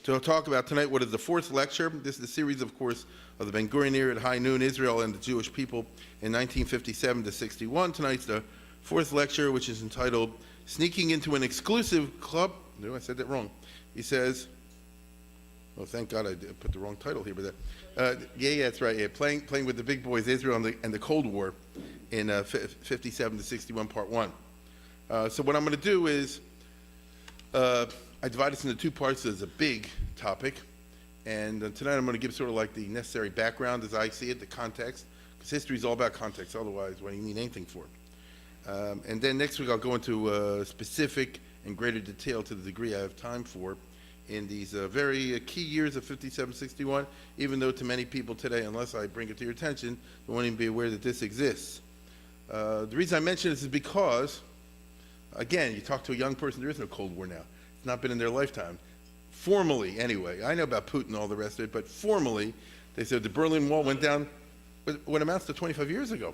to talk about tonight what is the fourth lecture. This is the series, of course, of the Ben Gurion era at High Noon, Israel and the Jewish people in 1957 to 61. Tonight's the fourth lecture, which is entitled Sneaking into an Exclusive Club. No, I said that wrong. He says, oh, thank God I put the wrong title here, but yeah, that's right. Yeah, playing with the big boys, Israel and the Cold War in 57 to 61, part one. So what I'm going to do is I divide this into two parts. There's a big topic, and tonight I'm going to give sort of like the necessary background as I see it, the context, because history is all about context. Otherwise, what do you need anything for? And then next week I'll go into specific and greater detail to the degree I have time for in these very key years of 57-61, even though to many people today, unless I bring it to your attention, they won't even be aware that this exists. The reason I mention this is because, again, you talk to a young person, there is no Cold War now. It's not been in their lifetime. Formally, anyway. I know about Putin and all the rest of it, but formally, they said the Berlin Wall went down what amounts to 25 years ago.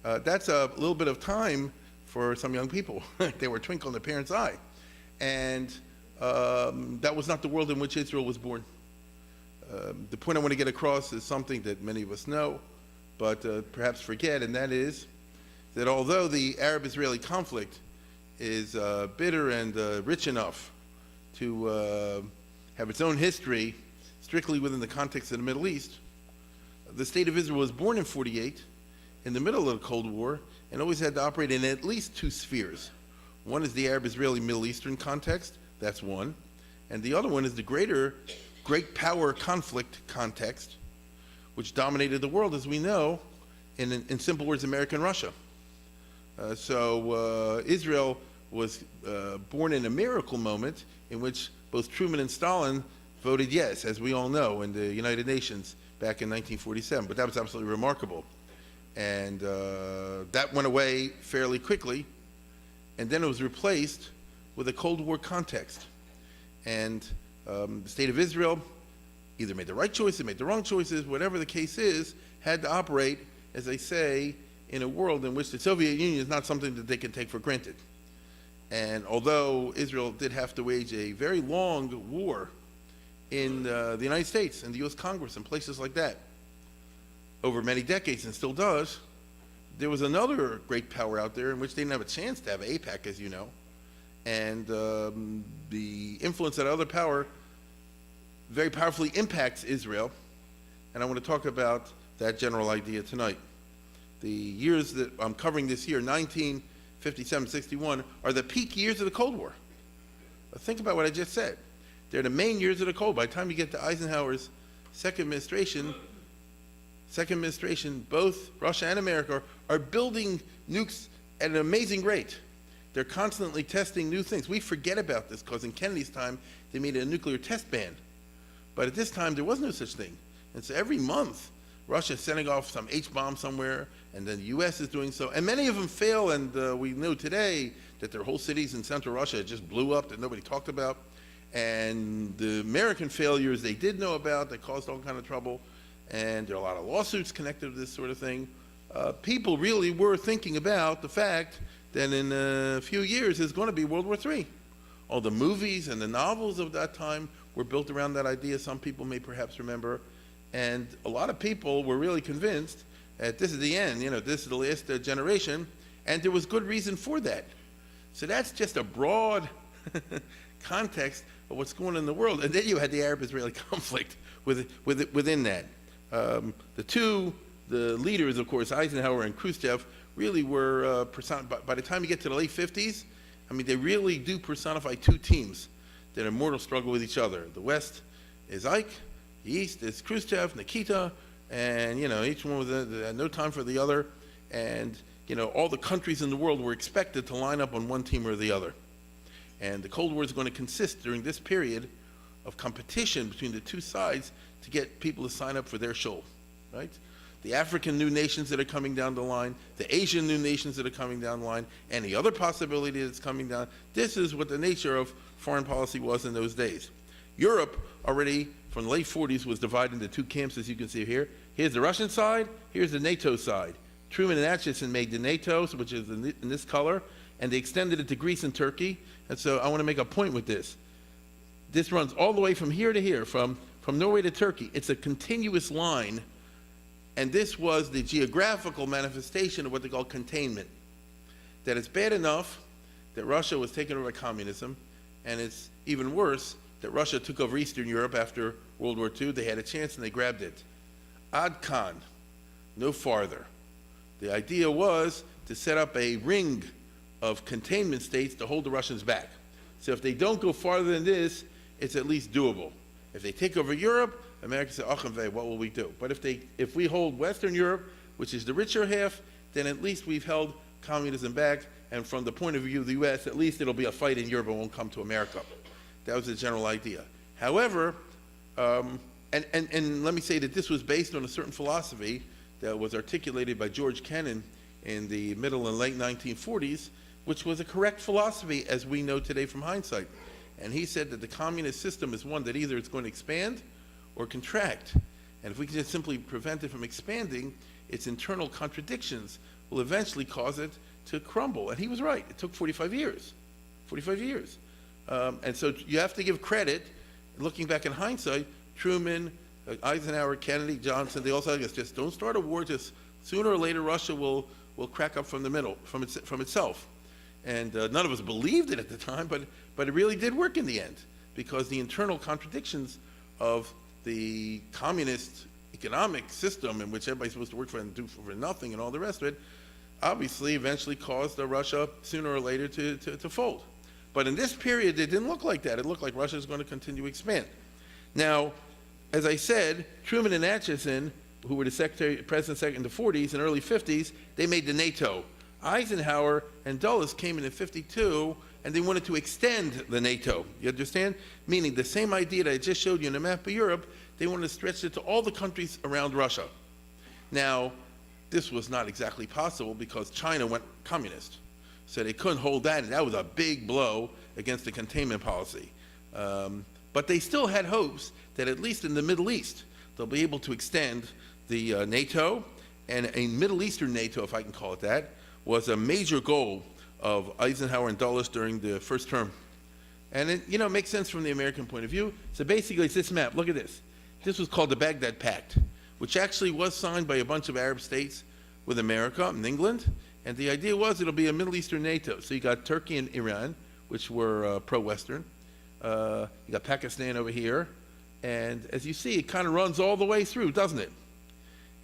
That's a little bit of time for some young people. They were a twinkle in their parents' eye. And that was not the world in which Israel was born. The point I want to get across is something that many of us know, but perhaps forget, and that is that although the Arab-Israeli conflict is bitter and rich enough to have its own history strictly within the context of the Middle East, the state of Israel was born in 48 in the middle of the Cold War and always had to operate in at least two spheres. One is the Arab-Israeli Middle Eastern context, that's one, and the other one is the great power conflict context, which dominated the world, as we know, in simple words, America and Russia. So Israel was born in a miracle moment in which both Truman and Stalin voted yes, as we all know, in the United Nations back in 1947. But that was absolutely remarkable. And that went away fairly quickly. And then it was replaced with a Cold War context. And the state of Israel either made the right choices, made the wrong choices, whatever the case is, had to operate, as they say, in a world in which the Soviet Union is not something that they can take for granted. And although Israel did have to wage a very long war in the United States and the U.S. Congress and places like that over many decades and still does, there was another great power out there in which they didn't have a chance to have AIPAC, as you know. And the influence of that other power very powerfully impacts Israel. And I want to talk about that general idea tonight. The years that I'm covering this year, 1957-61, are the peak years of the Cold War. Think about what I just said. They're the main years of the Cold War. By the time you get to Eisenhower's second administration, both Russia and America are building nukes at an amazing rate. They're constantly testing new things. We forget about this because in Kennedy's time, they made a nuclear test ban. But at this time, there was no such thing. And so every month, Russia is sending off some H-bomb somewhere, and then the U.S. is doing so. And many of them fail, and we know today that there are whole cities in central Russia that just blew up that nobody talked about. And the American failures they did know about that caused all kind of trouble. And there are a lot of lawsuits connected to this sort of thing. People really were thinking about the fact that in a few years there's going to be World War III. All the movies and the novels of that time were built around that idea. Some people may perhaps remember. And a lot of people were really convinced that this is the end, this is the last generation, and there was good reason for that. So that's just a broad context of what's going on in the world. And then you had the Arab-Israeli conflict within that. The leaders, of course, Eisenhower and Khrushchev, really were, by the time you get to the late 50s, they really do personify two teams that are in mortal struggle with each other. The West is Ike, the East is Khrushchev, Nikita, and each one had no time for the other. And all the countries in the world were expected to line up on one team or the other. And the Cold War is going to consist during this period of competition between the two sides to get people to sign up for their show, right? The African new nations that are coming down the line, the Asian new nations that are coming down the line, any other possibility that's coming down. This is what the nature of foreign policy was in those days. Europe already from the late 40s was divided into two camps, as you can see here. Here's the Russian side, here's the NATO side. Truman and Atchison made the NATO, which is in this color, and they extended it to Greece and Turkey. And so I want to make a point with this. this runs all the way from here to here, from Norway to Turkey. It's a continuous line, and this was the geographical manifestation of what they call containment. That it's bad enough that Russia was taken over by communism, and it's even worse that Russia took over Eastern Europe after World War II. They had a chance and they grabbed it. Ad Khan, no farther. The idea was to set up a ring of containment states to hold the Russians back. So if they don't go farther than this, it's at least doable. If they take over Europe, America said, what will we do? But if we hold Western Europe, which is the richer half, then at least we've held communism back, and from the point of view of the U.S., at least it'll be a fight in Europe and won't come to America. That was the general idea. However, and let me say that this was based on a certain philosophy that was articulated by George Kennan in the middle and late 1940s, which was a correct philosophy as we know today from hindsight. And he said that the communist system is one that either it's going to expand or contract. And if we can just simply prevent it from expanding, its internal contradictions will eventually cause it to crumble. And he was right. It took 45 years. 45 years. And so you have to give credit, looking back in hindsight, Truman, Eisenhower, Kennedy, Johnson, they all said, just don't start a war, just sooner or later Russia will crack up from the middle, from itself. And none of us believed it at the time, but it really did work in the end, because the internal contradictions of the communist economic system in which everybody's supposed to work for and do for nothing and all the rest of it, obviously eventually caused Russia sooner or later to fold. But in this period, it didn't look like that. It looked like Russia is going to continue to expand. Now, as I said, Truman and Atchison, who were the president in the 40s and early 50s, they made the NATO. Eisenhower and Dulles came in 52, and they wanted to extend the NATO. You understand? Meaning the same idea that I just showed you in the map of Europe, they wanted to stretch it to all the countries around Russia. Now, this was not exactly possible because China went communist. So they couldn't hold that, and that was a big blow against the containment policy. But they still had hopes that at least in the Middle East, they'll be able to extend the NATO, and a Middle Eastern NATO, if I can call it that, was a major goal of Eisenhower and Dulles during the first term. And it, makes sense from the American point of view. So basically, it's this map. Look at this. This was called the Baghdad Pact, which actually was signed by a bunch of Arab states with America and England. And the idea was it'll be a Middle Eastern NATO. So you got Turkey and Iran, which were pro-Western. You got Pakistan over here. And as you see, it kind of runs all the way through, doesn't it?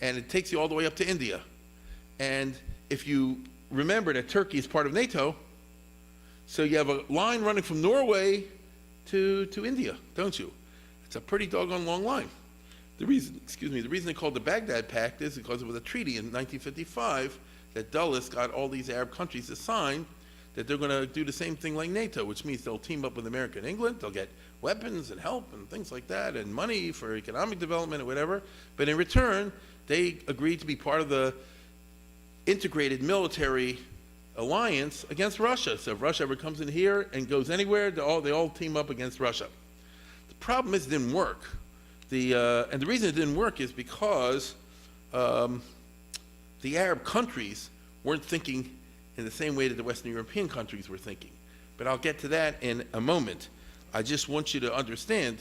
And it takes you all the way up to India. And if you remember that Turkey is part of NATO, so you have a line running from Norway to India, don't you? It's a pretty doggone long line. The reason they called the Baghdad Pact is because it was a treaty in 1955 that Dulles got all these Arab countries to sign that they're going to do the same thing like NATO, which means they'll team up with America and England, they'll get weapons and help and things like that, and money for economic development or whatever, but in return, they agreed to be part of the integrated military alliance against Russia. So if Russia ever comes in here and goes anywhere, they all team up against Russia. The problem is it didn't work. And the reason it didn't work is because the Arab countries weren't thinking in the same way that the Western European countries were thinking. But I'll get to that in a moment. I just want you to understand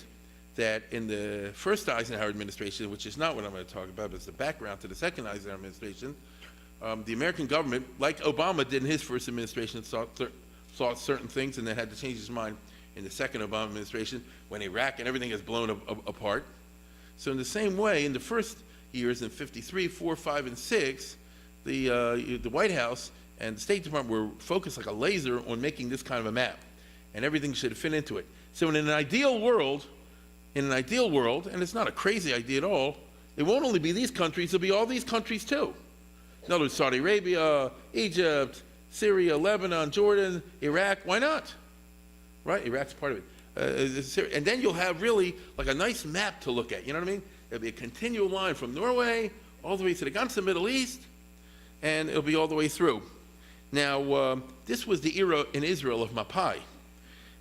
that in the first Eisenhower administration, which is not what I'm going to talk about, but it's the background to the second Eisenhower administration, the American government, like Obama did in his first administration, thought certain things and then had to change his mind in the second Obama administration when Iraq and everything is blown apart. So in the same way, in the first years, in 53, 4, 5, and 6, the White House and the State Department were focused like a laser on making this kind of a map, and everything should fit into it. So in an ideal world, and it's not a crazy idea at all, it won't only be these countries, it'll be all these countries too. In other words, Saudi Arabia, Egypt, Syria, Lebanon, Jordan, Iraq, why not? Right, Iraq's part of it. And then you'll have really like a nice map to look at, you know what I mean? There'll be a continual line from Norway all the way to the Middle East, and it'll be all the way through. Now, this was the era in Israel of Mapai,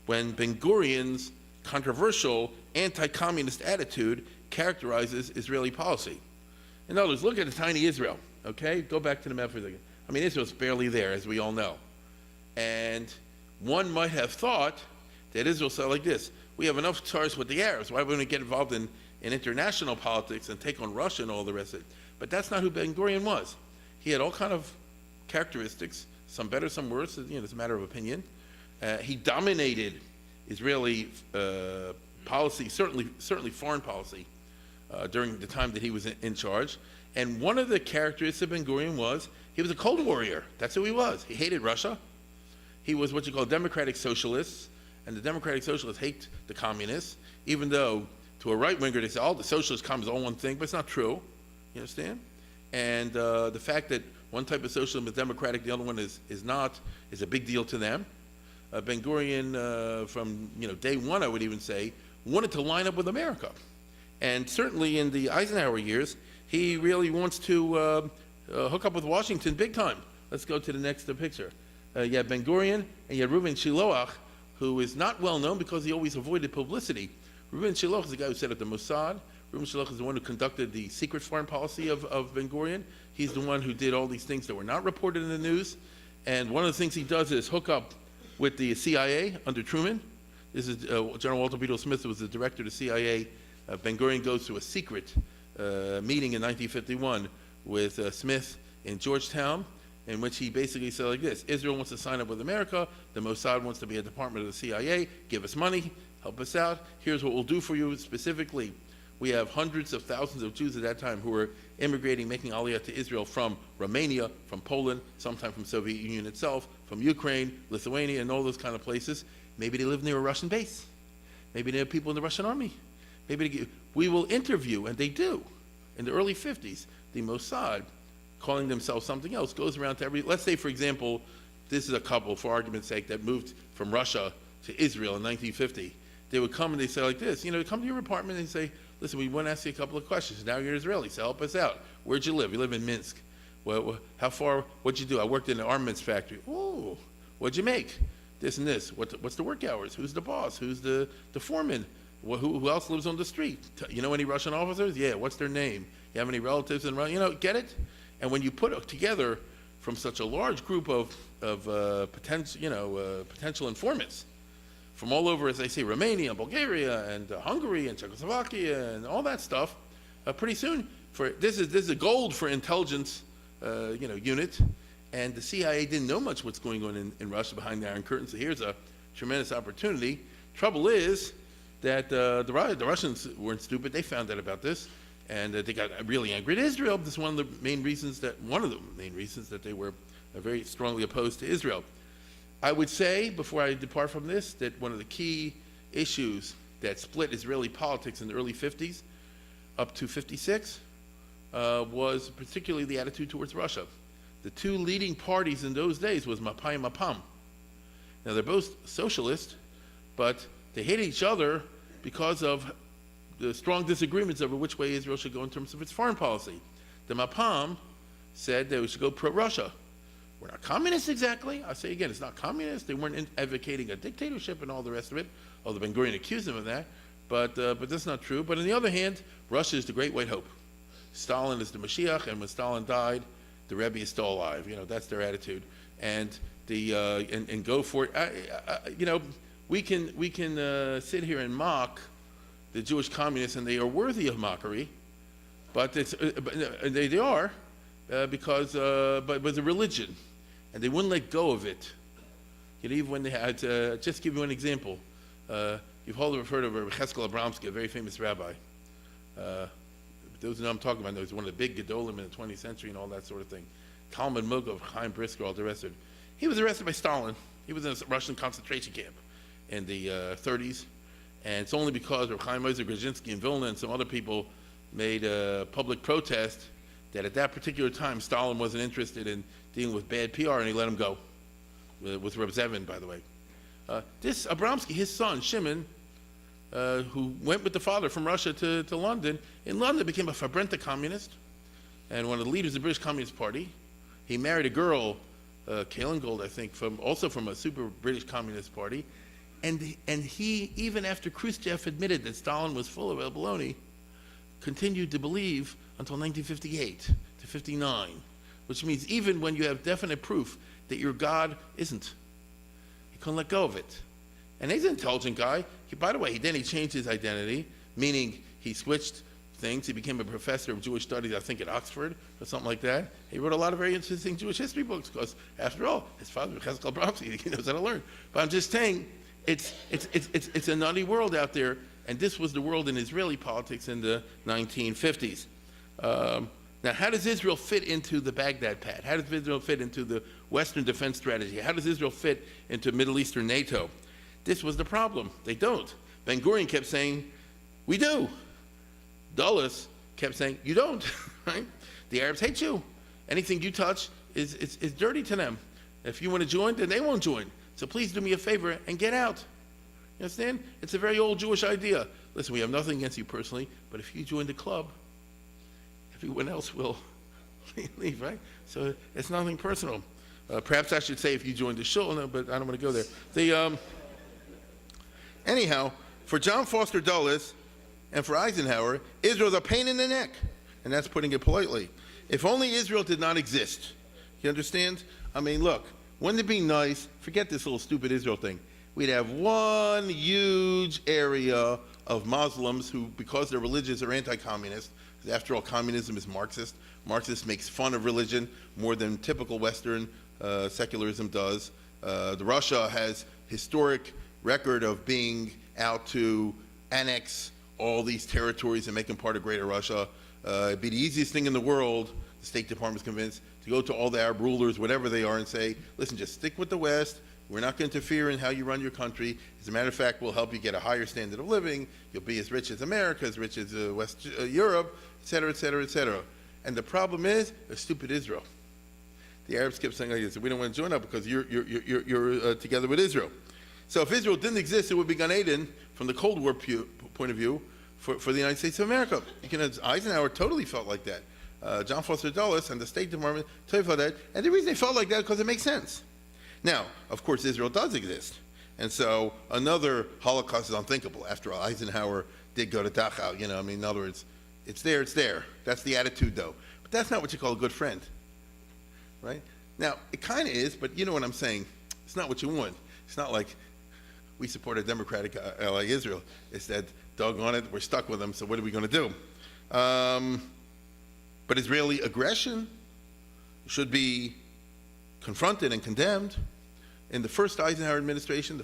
when Ben Gurion's controversial anti-communist attitude characterizes Israeli policy. In other words, look at a tiny Israel, okay? Go back to the map for a second. I mean, Israel's barely there, as we all know. And one might have thought that Israel said like this: we have enough tzars with the Arabs. Why wouldn't we get involved in international politics and take on Russia and all the rest of it? But that's not who Ben Gurion was. He had all kind of characteristics, some better, some worse. It's a matter of opinion. He dominated Israeli policy, certainly foreign policy, during the time that he was in charge. And one of the characteristics of Ben Gurion was he was a Cold Warrior. That's who he was. He hated Russia. He was what you call democratic socialists, and the democratic socialists hate the communists, even though to a right-winger they say, oh, the socialist communists all one thing, but it's not true. You understand? And the fact that one type of socialism is democratic, the other one is not, is a big deal to them. Ben Gurion, from day one, I would even say, wanted to line up with America. And certainly in the Eisenhower years, he really wants to hook up with Washington big time. Let's go to the next picture. You had Ben Gurion, and you had Reuven Shiloach, who is not well known because he always avoided publicity. Reuven Shiloach is the guy who set up the Mossad. Reuven Shiloach is the one who conducted the secret foreign policy of Ben Gurion. He's the one who did all these things that were not reported in the news. And one of the things he does is hook up with the CIA under Truman. This is General Walter Beadle Smith, who was the director of the CIA. Ben Gurion goes to a secret meeting in 1951 with Smith in Georgetown, in which he basically said like this: Israel wants to sign up with America, the Mossad wants to be a department of the CIA, give us money, help us out, here's what we'll do for you specifically. We have hundreds of thousands of Jews at that time who were immigrating, making aliyah to Israel from Romania, from Poland, sometimes from Soviet Union itself, from Ukraine, Lithuania, and all those kind of places. Maybe they live near a Russian base. Maybe they have people in the Russian army. Maybe we will interview, and they do. In the early 50s, the Mossad, calling themselves something else, goes around to let's say, for example, this is a couple, for argument's sake, that moved from Russia to Israel in 1950. They would come and they say like this, they come to your apartment and say, listen, we want to ask you a couple of questions. Now you're Israeli, so help us out. Where'd you live? You live in Minsk. Well, how far, what'd you do? I worked in an armaments factory. Oh, what'd you make? This and this. What's the work hours? Who's the boss? Who's the foreman? Who else lives on the street? You know any Russian officers? Yeah, what's their name? You have any relatives in Russia? Get it? And when you put it together from such a large group of potential informants from all over, as I say, Romania, Bulgaria, and Hungary, and Czechoslovakia, and all that stuff, pretty soon, this is a gold for intelligence, unit, and the CIA didn't know much what's going on in Russia behind the Iron Curtain. So here's a tremendous opportunity. Trouble is that the Russians weren't stupid. They found out about this, and they got really angry at Israel. This is one of the main reasons that they were very strongly opposed to Israel. I would say, before I depart from this, that one of the key issues that split Israeli politics in the early 50s up to 56 was particularly the attitude towards Russia. The two leading parties in those days was Mapai and Mapam. Now they're both socialist, but they hate each other because of the strong disagreements over which way Israel should go in terms of its foreign policy. The Mapam said that we should go pro-Russia. We're not communists exactly. I say again, it's not communist. They weren't advocating a dictatorship and all the rest of it, although Ben Gurion accused them of that. But that's not true. But on the other hand, Russia is the great white hope. Stalin is the Mashiach, and when Stalin died, the Rabbi is still alive. That's their attitude. And and go for it. We can sit here and mock the Jewish communists, and they are worthy of mockery. But they are because but it was a religion, and they wouldn't let go of it. Even when they had just give you one example. You've heard of Rabbi Cheskel Abramsky, a very famous rabbi. Those who know I'm talking about, he's one of the big Gedolim in the 20th century and all that sort of thing. Talmud Mugov, Chaim Brisker, all the rest of it. He was arrested by Stalin. He was in a Russian concentration camp in the 30s. And it's only because of Chaim Moshe Grzinski in Vilna and some other people made a public protest that at that particular time Stalin wasn't interested in dealing with bad PR, and he let him go. With Reb Zevin, by the way. This Abramsky, his son, Shimon, who went with the father from Russia to London, in London became a Fabrenta communist and one of the leaders of the British Communist Party. He married a girl, Kaylin Gold, I think, also from a super British Communist Party. And he, even after Khrushchev admitted that Stalin was full of baloney, continued to believe until 1958 to 59, which means even when you have definite proof that your God isn't, you can't let go of it. And he's an intelligent guy. By the way, he changed his identity, meaning he switched things. He became a professor of Jewish studies, I think, at Oxford or something like that. He wrote a lot of very interesting Jewish history books because, after all, his father was Cheskel Bromsky. He knows how to learn. But I'm just saying, it's a nutty world out there, and this was the world in Israeli politics in the 1950s. Now, how does Israel fit into the Baghdad Pact? How does Israel fit into the Western defense strategy? How does Israel fit into Middle Eastern NATO? This was the problem. They don't. Ben Gurion kept saying, we do. Dulles kept saying, you don't. Right? The Arabs hate you. Anything you touch is dirty to them. If you want to join, then they won't join. So please do me a favor and get out. You understand? It's a very old Jewish idea. Listen, we have nothing against you personally, but if you join the club, everyone else will leave, right? So it's nothing personal. Perhaps I should say if you joined the shul, no, but I don't want to go there. Anyhow, for John Foster Dulles and for Eisenhower, Israel's a pain in the neck, and that's putting it politely. If only Israel did not exist. You understand? I mean, look, wouldn't it be nice, forget this little stupid Israel thing, we'd have one huge area of Muslims who, because they're religious, are anti-communist. After all, communism is Marxist. Marxist makes fun of religion more than typical Western secularism does. Russia has historic record of being out to annex all these territories and make them part of Greater Russia. It'd be the easiest thing in the world, the State Department's convinced, to go to all the Arab rulers, whatever they are, and say, listen, just stick with the West. We're not going to interfere in how you run your country. As a matter of fact, we'll help you get a higher standard of living. You'll be as rich as America, as rich as West Europe, et cetera, et cetera, et cetera. And the problem is, a stupid Israel. The Arabs kept saying, like this, we don't want to join up because you're together with Israel. So if Israel didn't exist, it would be Gan Eden from the Cold War point of view for the United States of America. Eisenhower totally felt like that. John Foster Dulles and the State Department totally felt that. And the reason they felt like that is because it makes sense. Now, of course, Israel does exist. And so another Holocaust is unthinkable. After all, Eisenhower did go to Dachau. You know, I mean, in other words, it's there, it's there. That's the attitude, though. But that's not what you call a good friend, right? Now, it kind of is, but you know what I'm saying. It's not what you want. It's not like we support a democratic ally Israel. It's that, doggone it, we're stuck with them, so what are we going to do? But Israeli aggression should be confronted and condemned. In the first Eisenhower administration,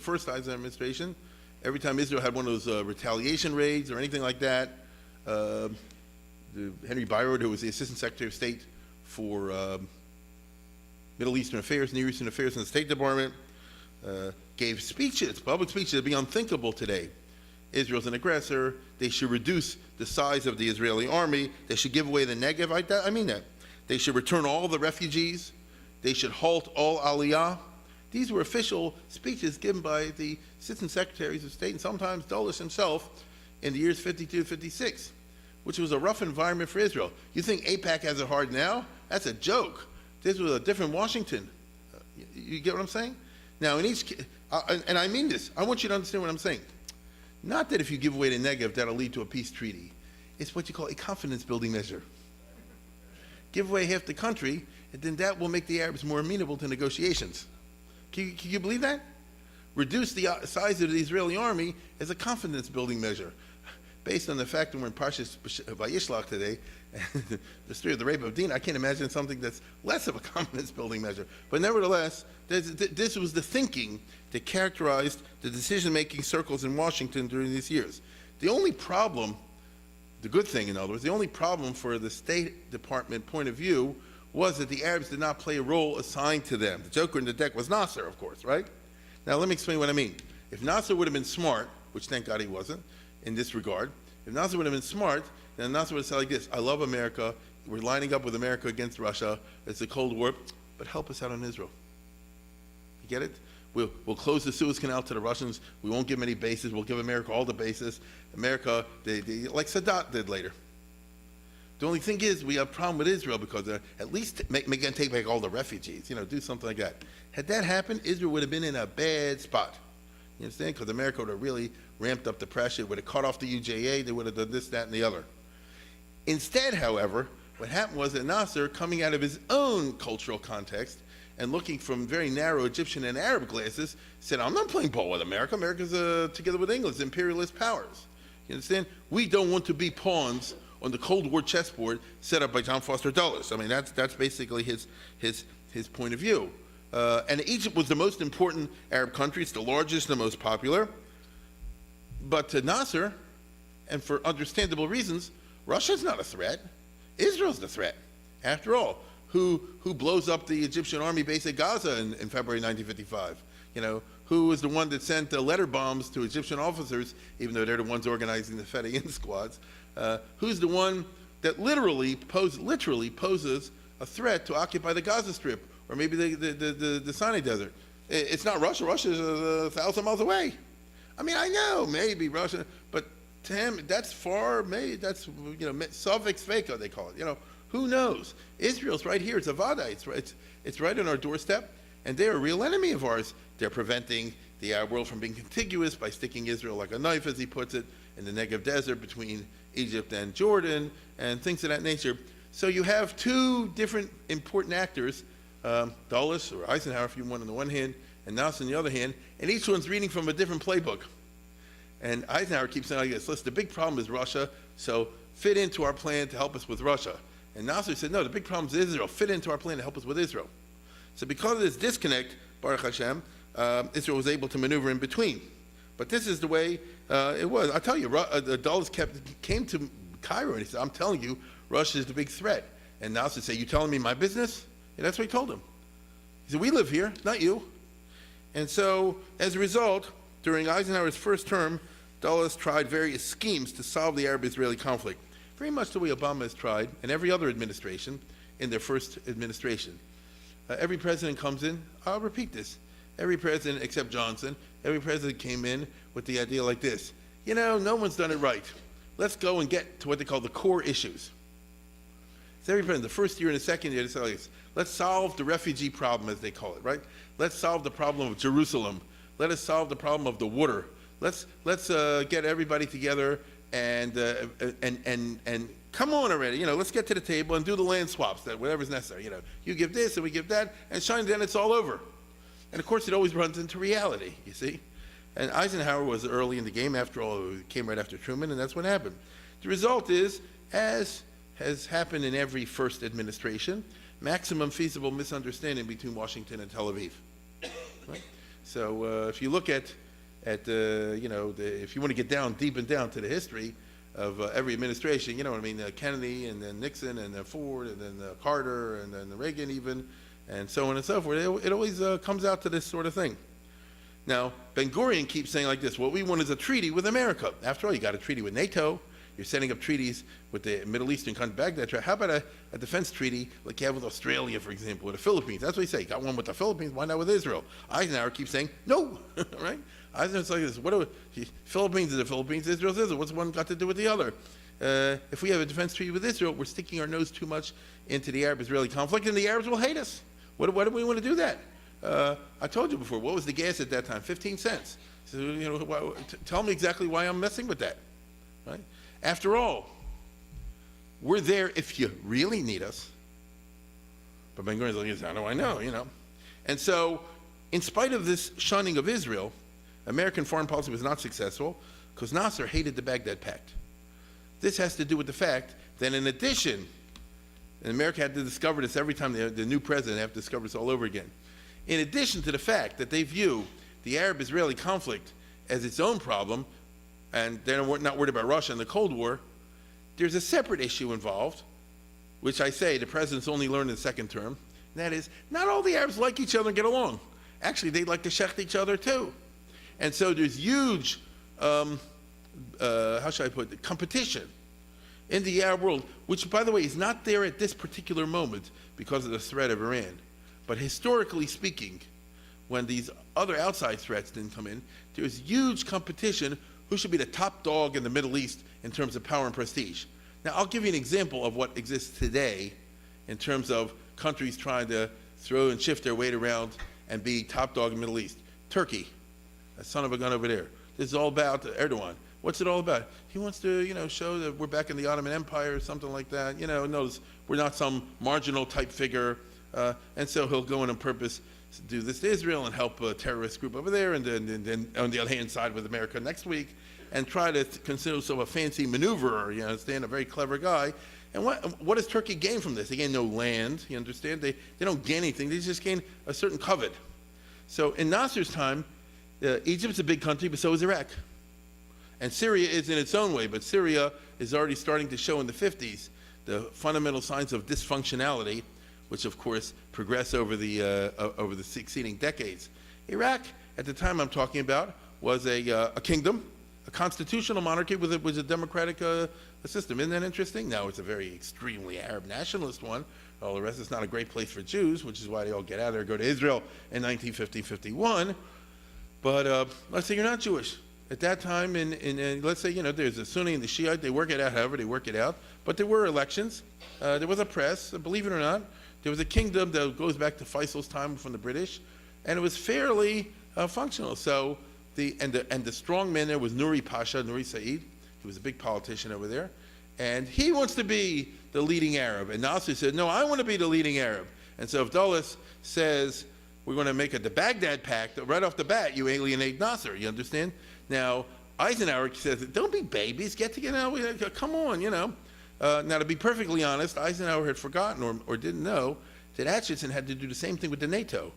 every time Israel had one of those retaliation raids or anything like that, Henry Byrd, who was the Assistant Secretary of State for Middle Eastern Affairs, Near Eastern Affairs in the State Department, gave speeches, public speeches that would be unthinkable today. Israel's an aggressor. They should reduce the size of the Israeli army. They should give away the Negev. I mean that. They should return all the refugees. They should halt all aliyah. These were official speeches given by the Assistant Secretaries of State and sometimes Dulles himself in the years 52, 56, which was a rough environment for Israel. You think AIPAC has it hard now? That's a joke. This was a different Washington. You get what I'm saying? Now, in each, and I mean this, I want you to understand what I'm saying. Not that if you give away the Negev, that'll lead to a peace treaty. It's what you call a confidence-building measure. Give away half the country, and then that will make the Arabs more amenable to negotiations. Can you believe that? Reduce the size of the Israeli army as a confidence-building measure. Based on the fact that we're in Parshas Vayishlach today, the story of the rape of Dinah, I can't imagine something that's less of a confidence-building measure. But nevertheless, this was the thinking that characterized the decision-making circles in Washington during these years. The only problem, the good thing in other words, the only problem for the State Department point of view was that the Arabs did not play a role assigned to them. The joker in the deck was Nasser, of course, right? Now let me explain what I mean. If Nasser would have been smart, which thank God he wasn't in this regard, if Nasser would have been smart, then Nasser would have said like this, I love America, we're lining up with America against Russia, it's a Cold War, but help us out on Israel. You get it? We'll close the Suez Canal to the Russians, we won't give them any bases, we'll give America all the bases. America, they like Sadat did later. The only thing is, we have a problem with Israel because at least take back all the refugees, do something like that. Had that happened, Israel would have been in a bad spot. You understand? Because America would have really ramped up the pressure, would have cut off the UJA, they would have done this, that, and the other. Instead, however, what happened was that Nasser, coming out of his own cultural context, and looking from very narrow Egyptian and Arab glasses, said, I'm not playing ball with America. America's together with England's imperialist powers. You understand? We don't want to be pawns on the Cold War chessboard set up by John Foster Dulles. I mean, that's basically his point of view. And Egypt was the most important Arab country. It's the largest, the most popular. But to Nasser, and for understandable reasons, Russia's not a threat. Israel's the threat. After all, who blows up the Egyptian army base at Gaza in February 1955? You know, who was the one that sent letter bombs to Egyptian officers, even though they're the ones organizing the Fedayeen squads? Who's the one that literally poses a threat to occupy the Gaza Strip, or maybe the Sinai Desert? It's not Russia. Russia's 1,000 miles away. I mean, I know, maybe Russia, but to him, that's far, maybe that's, Sovik Sveka, they call it. Who knows? Israel's right here. It's Avada. It's right on our doorstep, and they're a real enemy of ours. They're preventing the Arab world from being contiguous by sticking Israel like a knife, as he puts it, in the Negev Desert between Egypt and Jordan, and things of that nature. So you have two different important actors, Dulles, or Eisenhower, if you want, on the one hand, and Nasser on the other hand, and each one's reading from a different playbook. And Eisenhower keeps saying like this, listen, the big problem is Russia, so fit into our plan to help us with Russia. And Nasser said, no, the big problem is Israel, fit into our plan to help us with Israel. So because of this disconnect, Baruch Hashem, Israel was able to maneuver in between. But this is the way it was. I tell you, Dulles came to Cairo and he said, I'm telling you, Russia is the big threat. And Nasser said, you telling me my business? And that's what he told him. He said, we live here, not you. And so, as a result, during Eisenhower's first term, Dulles tried various schemes to solve the Arab-Israeli conflict, very much the way Obama has tried, and every other administration in their first administration. Every president comes in, I'll repeat this, every president except Johnson, every president came in with the idea like this, no one's done it right. Let's go and get to what they call the core issues. So every president, the first year and the second year, they say like this, let's solve the refugee problem, as they call it, right? Let's solve the problem of Jerusalem. Let us solve the problem of the water. Let's get everybody together and come on already. Let's get to the table and do the land swaps, that whatever's necessary. You give this and we give that, and then it's all over. And of course, it always runs into reality. You see, and Eisenhower was early in the game. After all, it came right after Truman, and that's what happened. The result is, as has happened in every first administration, maximum feasible misunderstanding between Washington and Tel Aviv. Right? So if you look at if you want to get deep down to the history of every administration, Kennedy and then Nixon and then Ford and then Carter and then Reagan even, and so on and so forth, it always comes out to this sort of thing. Now, Ben Gurion keeps saying like this, what we want is a treaty with America. After all, you got a treaty with NATO, you're setting up treaties with the Middle Eastern country, Baghdad. How about a defense treaty like you have with Australia, for example, with the Philippines? That's what he say. Got one with the Philippines, why not with Israel? Eisenhower keeps saying, no, right? Eisenhower's like this, Philippines is the Philippines, Israel's Israel. What's one got to do with the other? If we have a defense treaty with Israel, we're sticking our nose too much into the Arab-Israeli conflict, and the Arabs will hate us. Why do we want to do that? I told you before, what was the gas at that time? 15 cents. So, tell me exactly why I'm messing with that, right? After all, we're there if you really need us. But Ben Gurion's like, how do I know, And so, in spite of this shunning of Israel, American foreign policy was not successful because Nasser hated the Baghdad Pact. This has to do with the fact that in addition, and America had to discover this every time the new president had to discover this all over again, in addition to the fact that they view the Arab-Israeli conflict as its own problem, and they're not worried about Russia and the Cold War, there's a separate issue involved, which I say the president's only learned in the second term, and that is, not all the Arabs like each other and get along. Actually, they like to shecht each other too. And so there's huge, how should I put it, competition in the Arab world, which, by the way, is not there at this particular moment because of the threat of Iran. But historically speaking, when these other outside threats didn't come in, there's huge competition who should be the top dog in the Middle East in terms of power and prestige. Now, I'll give you an example of what exists today in terms of countries trying to throw and shift their weight around and be top dog in the Middle East. Turkey, that son of a gun over there. This is all about Erdogan. What's it all about? He wants to, show that we're back in the Ottoman Empire or something like that. Knows we're not some marginal type figure. And so he'll go in on purpose to do this to Israel and help a terrorist group over there, and then on the other hand side with America next week, and try to consider himself a fancy maneuverer, you understand, a very clever guy. And what does Turkey gain from this? They gain no land, you understand? They don't gain anything. They just gain a certain covet. So in Nasser's time, Egypt's a big country, but so is Iraq. And Syria is in its own way, but Syria is already starting to show in the 50s the fundamental signs of dysfunctionality, which of course progress over the succeeding decades. Iraq, at the time I'm talking about, was a kingdom, a constitutional monarchy with a democratic system. Isn't that interesting? Now it's a very extremely Arab nationalist one. All the rest is not a great place for Jews, which is why they all get out of there, go to Israel in 1950-51. But let's say you're not Jewish. At that time, let's say, there's a Sunni and the Shiite, they work it out however they work it out. But there were elections. There was a press, believe it or not. There was a kingdom that goes back to Faisal's time from the British, and it was fairly functional. So the strong man there was Nuri Pasha, Nuri Said. He was a big politician over there, and he wants to be the leading Arab. And Nasser said, no, I want to be the leading Arab. And so if Dulles says, we're going to make the Baghdad Pact, right off the bat, you alienate Nasser, you understand? Now, Eisenhower says, don't be babies, get together, come on, Now, to be perfectly honest, Eisenhower had forgotten or didn't know that Acheson had to do the same thing with the NATO.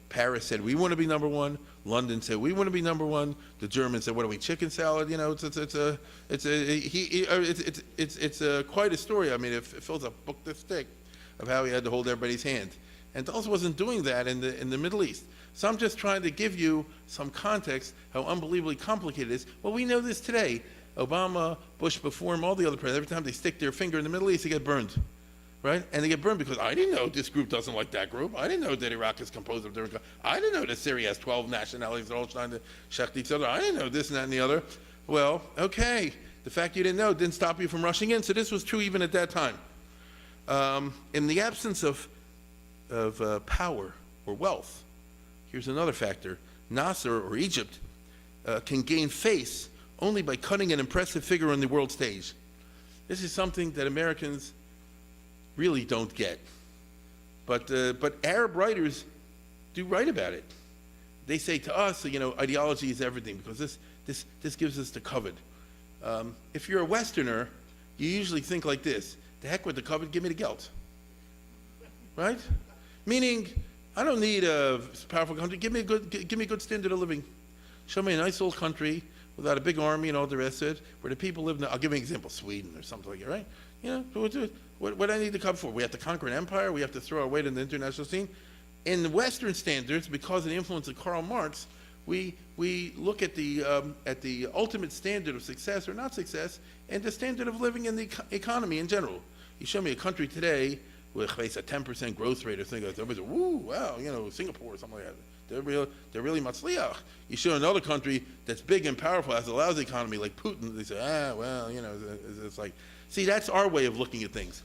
Paris said, we want to be number one. London said, we want to be number one. The Germans said, what are we, chicken salad? It's quite a story. I mean, it fills a book this thick of how he had to hold everybody's hand. And Dulles wasn't doing that in the Middle East. So I'm just trying to give you some context how unbelievably complicated it is. Well, we know this today. Obama, Bush before him, all the other presidents, every time they stick their finger in the Middle East, they get burned, right? And they get burned because I didn't know this group doesn't like that group. I didn't know that Iraq is composed of different. I didn't know that Syria has 12 nationalities that are all trying to shut each other. I didn't know this and that and the other. Well, okay, the fact you didn't know didn't stop you from rushing in. So this was true even at that time. In the absence of power or wealth, here's another factor. Nasser or Egypt can gain face only by cutting an impressive figure on the world stage. This is something that Americans really don't get. But Arab writers do write about it. They say to us, ideology is everything because this gives us the covet. If you're a Westerner, you usually think like this: the heck with the covet, give me the gelt. Right? Meaning, I don't need a powerful country. Give me a good standard of living. Show me a nice old country without a big army and all the rest of it, where the people live. I'll give you an example: Sweden or something like that, right? What do I need to come for? We have to conquer an empire. We have to throw our weight in the international scene. In the Western standards, because of the influence of Karl Marx, we look at the ultimate standard of success or not success, and the standard of living in the economy in general. You show me a country today with a 10% growth rate or something like that. Everybody's like, woo, wow, Singapore or something like that. They're really matzliach. You show another country that's big and powerful, has a lousy economy like Putin, they say, it's like, see, that's our way of looking at things.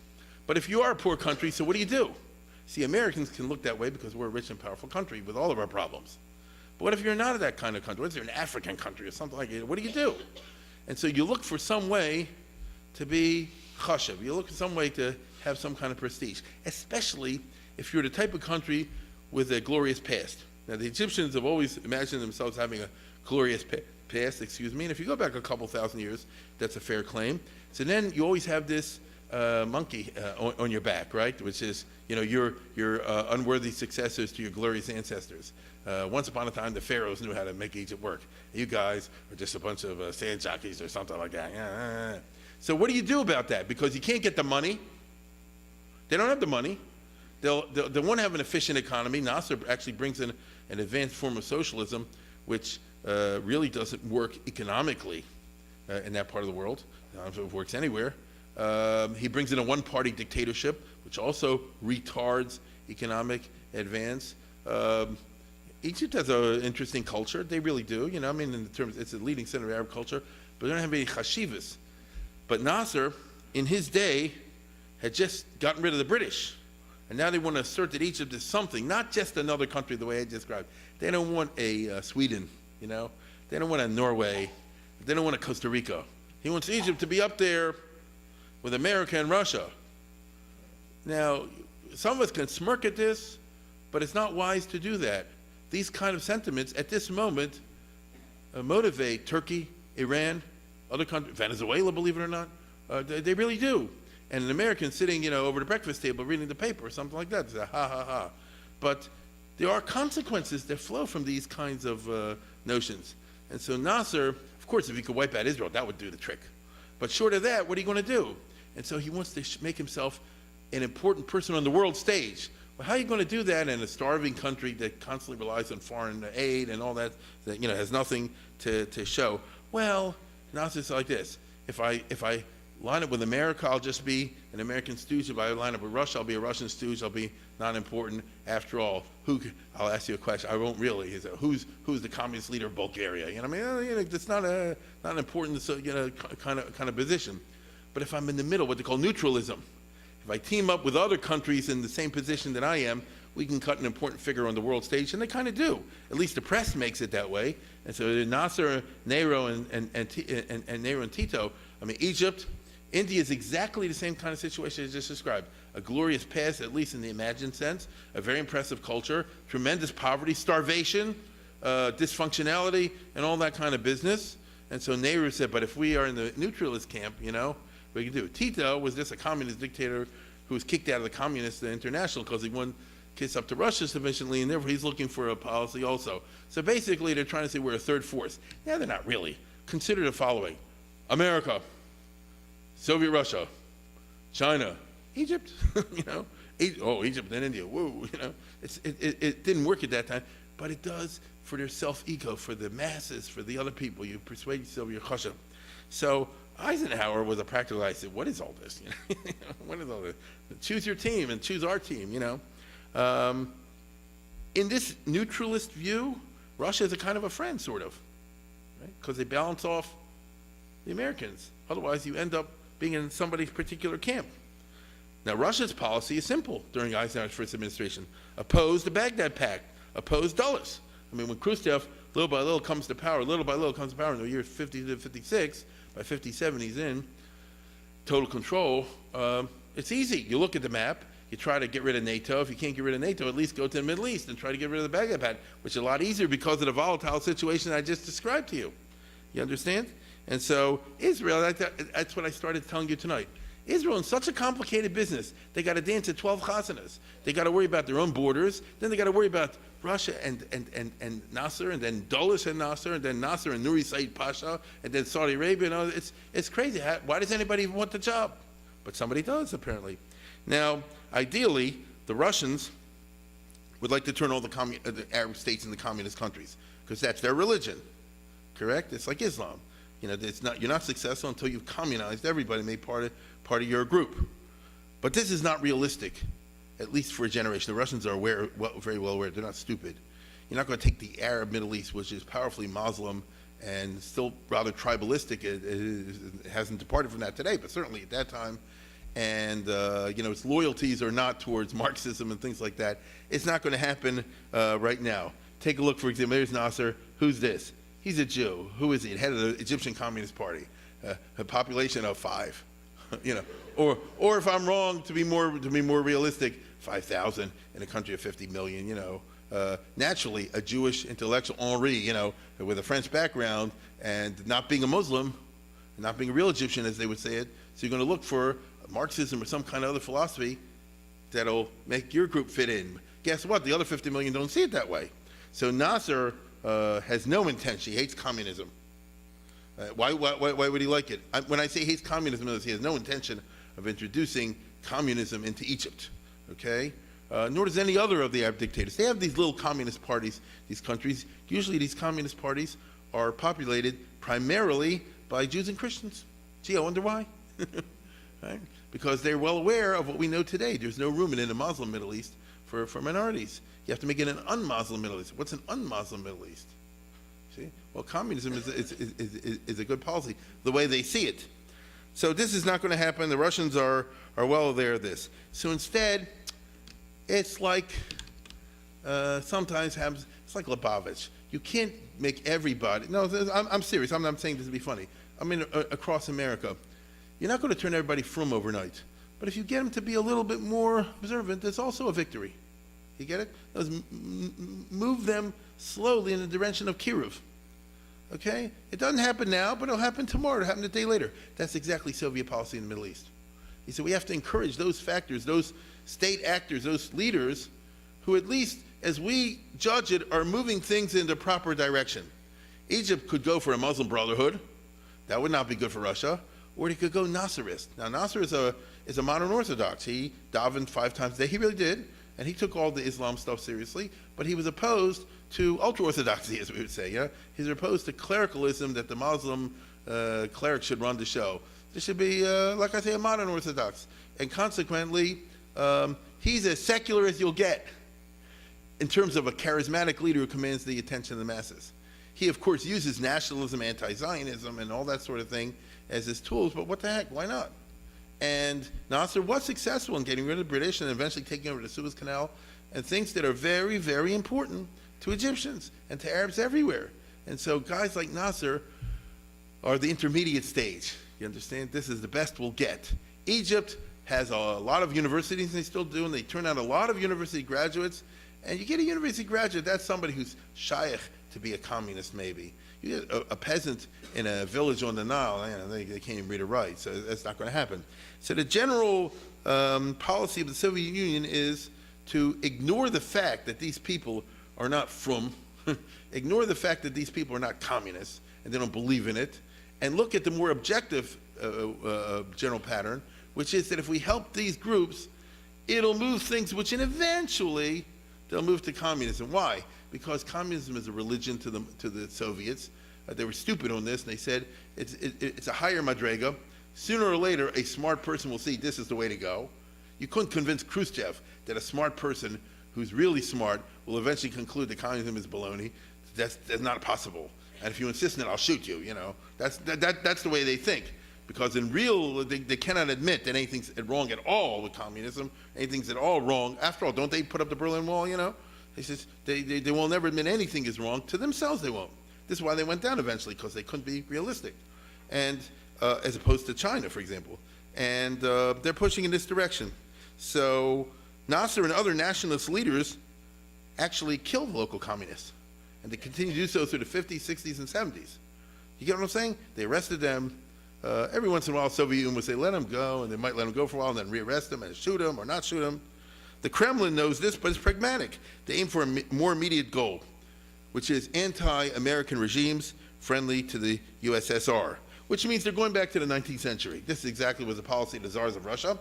But if you are a poor country, so what do? See, Americans can look that way because we're a rich and powerful country with all of our problems. But what if you're not that kind of country? What if you're an African country or something like that? What do? And so you look for some way to be chashav. You look for some way to have some kind of prestige, especially if you're the type of country with a glorious past. Now, the Egyptians have always imagined themselves having a glorious past, and if you go back a couple thousand years, that's a fair claim. So then you always have this monkey on your back, right? Which is, your unworthy successors to your glorious ancestors. Once upon a time, the pharaohs knew how to make Egypt work. You guys are just a bunch of sand jockeys or something like that. So what do you do about that? Because you can't get the money. They don't have the money. They'll want to have an efficient economy. Nasser actually brings in an advanced form of socialism, which really doesn't work economically in that part of the world. I don't know if it works anywhere. He brings in a one-party dictatorship, which also retards economic advance. Egypt has an interesting culture. They really do. In terms, it's a leading center of Arab culture, but they don't have any chashivas. But Nasser, in his day, had just gotten rid of the British. And now they want to assert that Egypt is something, not just another country the way I described. They don't want a Sweden, They don't want a Norway. They don't want a Costa Rica. He wants Egypt to be up there with America and Russia. Now, some of us can smirk at this, but it's not wise to do that. These kind of sentiments at this moment motivate Turkey, Iran, other countries, Venezuela, believe it or not. They really do. And an American sitting, over the breakfast table reading the paper or something like that, say, ha, ha, ha. But there are consequences that flow from these kinds of notions. And so Nasser, of course, if he could wipe out Israel, that would do the trick. But short of that, what are you going to do? And so he wants to make himself an important person on the world stage. Well, how are you going to do that in a starving country that constantly relies on foreign aid and all that has nothing to show? Well, Nasser's like this. If I line up with America, I'll just be an American stooge. If I line up with Russia, I'll be a Russian stooge. I'll be not important after all. I'll ask you a question. I won't really. Who's the communist leader of Bulgaria? It's not an important kind of position. But if I'm in the middle, what they call neutralism, if I team up with other countries in the same position that I am, we can cut an important figure on the world stage, and they kind of do. At least the press makes it that way. And so Nasser, Nero, and Nero and Tito. Egypt. India is exactly the same kind of situation as just described. A glorious past, at least in the imagined sense, a very impressive culture, tremendous poverty, starvation, dysfunctionality, and all that kind of business. And so Nehru said, but if we are in the neutralist camp, we can do it. Tito was just a communist dictator who was kicked out of the Communist International because he wouldn't kiss up to Russia sufficiently, and therefore he's looking for a policy also. So basically, they're trying to say we're a third force. Yeah, they're not really. Consider the following. America, Soviet Russia, China, Egypt, Egypt and India, whoa, it didn't work at that time, but it does for their self-ego, for the masses, for the other people. You persuade yourself you're chashav. So Eisenhower was a practical guy. He said, what is all this? What is all this? Choose your team and choose our team, In this neutralist view, Russia is a kind of a friend, sort of, right? Because they balance off the Americans. Otherwise, you end up being in somebody's particular camp. Now, Russia's policy is simple during Eisenhower's first administration. Oppose the Baghdad Pact. Oppose Dulles. When Khrushchev, little by little, comes to power, in the year 50 to 56, by 57 he's in total control. It's easy. You look at the map, you try to get rid of NATO. If you can't get rid of NATO, at least go to the Middle East and try to get rid of the Baghdad Pact, which is a lot easier because of the volatile situation I just described to you. You understand? And so Israel, that's what I started telling you tonight. Israel is such a complicated business. They got to dance at 12 chazanas. They got to worry about their own borders. Then they got to worry about Russia and Nasser, and then Dulles and Nasser, and then Nasser and Nuri Said Pasha, and then Saudi Arabia. It's crazy. Why does anybody even want the job? But somebody does, apparently. Now, ideally, the Russians would like to turn all the Arab states into communist countries because that's their religion. Correct? It's like Islam. You're not successful until you've communized everybody, made part of your group. But this is not realistic, at least for a generation. The Russians are very well aware. They're not stupid. You're not going to take the Arab Middle East, which is powerfully Muslim and still rather tribalistic. It hasn't departed from that today, but certainly at that time. And its loyalties are not towards Marxism and things like that. It's not going to happen right now. Take a look, for example. There's Nasser. Who's this? He's a Jew. Who is he? Head of the Egyptian Communist Party. A population of 5. Or if I'm wrong, to be more realistic, 5,000 in a country of 50 million. Naturally, a Jewish intellectual, Henri, with a French background and not being a Muslim, not being a real Egyptian, as they would say it. So you're going to look for Marxism or some kind of other philosophy that'll make your group fit in. Guess what? The other 50 million don't see it that way. So Nasser has no intention. He hates communism. Why would he like it? When I say he hates communism, he has no intention of introducing communism into Egypt. Okay? Nor does any other of the Arab dictators. They have these little communist parties, these countries. Usually these communist parties are populated primarily by Jews and Christians. Gee, I wonder why. Right? Because they're well aware of what we know today. There's no room in the Muslim Middle East for minorities. You have to make it an un-Muslim Middle East. What's an un-Muslim Middle East? See? Well, communism is a good policy, the way they see it. So this is not going to happen. The Russians are well aware of this. So instead, it's like sometimes happens. It's like Lubavitch. You can't make everybody. No, I'm serious. I'm not saying this to be funny. I mean, across America, you're not going to turn everybody frum overnight. But if you get them to be a little bit more observant, there's also a victory. You get it? Move them slowly in the direction of Kiruv. Okay? It doesn't happen now, but it'll happen tomorrow. It'll happen a day later. That's exactly Soviet policy in the Middle East. He said we have to encourage those factors, those state actors, those leaders who, at least as we judge it, are moving things in the proper direction. Egypt could go for a Muslim Brotherhood. That would not be good for Russia. Or he could go Nasserist. Now, Nasser is a modern Orthodox. He davened 5 times a day. He really did. And he took all the Islam stuff seriously. But he was opposed to ultra-Orthodoxy, as we would say. Yeah? He's opposed to clericalism, that the Muslim cleric should run the show. This should be, like I say, a modern Orthodox. And consequently, he's as secular as you'll get in terms of a charismatic leader who commands the attention of the masses. He, of course, uses nationalism, anti-Zionism, and all that sort of thing as his tools, but what the heck, why not? And Nasser was successful in getting rid of the British and eventually taking over the Suez Canal and things that are very, very important to Egyptians and to Arabs everywhere. And so guys like Nasser are the intermediate stage. You understand? This is the best we'll get. Egypt has a lot of universities, and they still do, and they turn out a lot of university graduates. And you get a university graduate, that's somebody who's shaykh to be a communist, maybe. You get a peasant in a village on the Nile, they can't even read or write, so that's not going to happen. So the general policy of the Soviet Union is to ignore the fact that these people are not ignore the fact that these people are not communists, and they don't believe in it, and look at the more objective general pattern, which is that if we help these groups, it'll move things which, and eventually, they'll move to communism. Why? Because communism is a religion to the Soviets. They were stupid on this, and they said it's a higher madrega. Sooner or later, a smart person will see this is the way to go. You couldn't convince Khrushchev that a smart person who's really smart will eventually conclude that communism is baloney. That's not possible. And if you insist on it, I'll shoot you. You know, that's the way they think. Because in real, they cannot admit that anything's wrong at all with communism. Anything's at all wrong. After all, don't they put up the Berlin Wall? You know. He says they will never admit anything is wrong. To themselves they won't. This is why they went down eventually, because they couldn't be realistic. And as opposed to China, for example. And they're pushing in this direction. So Nasser and other nationalist leaders actually killed local communists. And they continue to do so through the 50s, 60s, and 70s. You get what I'm saying? They arrested them. Every once in a while, Soviet Union would say, let them go, and they might let them go for a while and then rearrest them and shoot them or not shoot them. The Kremlin knows this, but it's pragmatic. They aim for a more immediate goal, which is anti-American regimes friendly to the USSR, which means they're going back to the 19th century. This exactly was the policy of the Tsars of Russia,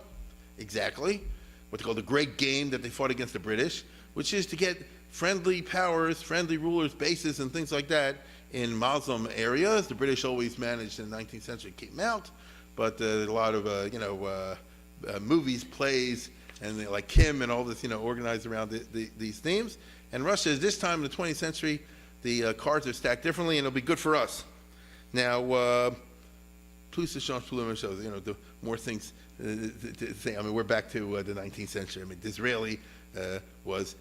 exactly. What they call the Great Game that they fought against the British, which is to get friendly powers, friendly rulers, bases, and things like that in Muslim areas. The British always managed in the 19th century to keep them out, but a lot of movies, plays, and like Kim and all this, organized around these themes. And Russia, at this time in the 20th century, the cards are stacked differently, and it'll be good for us. Now, plus ça change plus la même chose. The more things to say. I mean, we're back to the 19th century. I mean, Disraeli was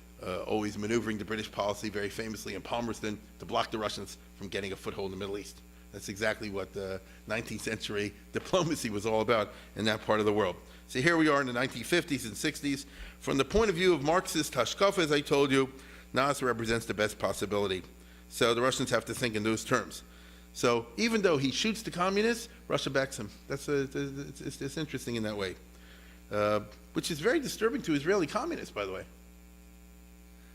always maneuvering the British policy very famously in Palmerston to block the Russians from getting a foothold in the Middle East. That's exactly what the 19th century diplomacy was all about in that part of the world. So here we are in the 1950s and 60s. From the point of view of Marxist hashkafa, as I told you, Nasser represents the best possibility. So the Russians have to think in those terms. So even though he shoots the communists, Russia backs him. It's interesting in that way, which is very disturbing to Israeli communists, by the way.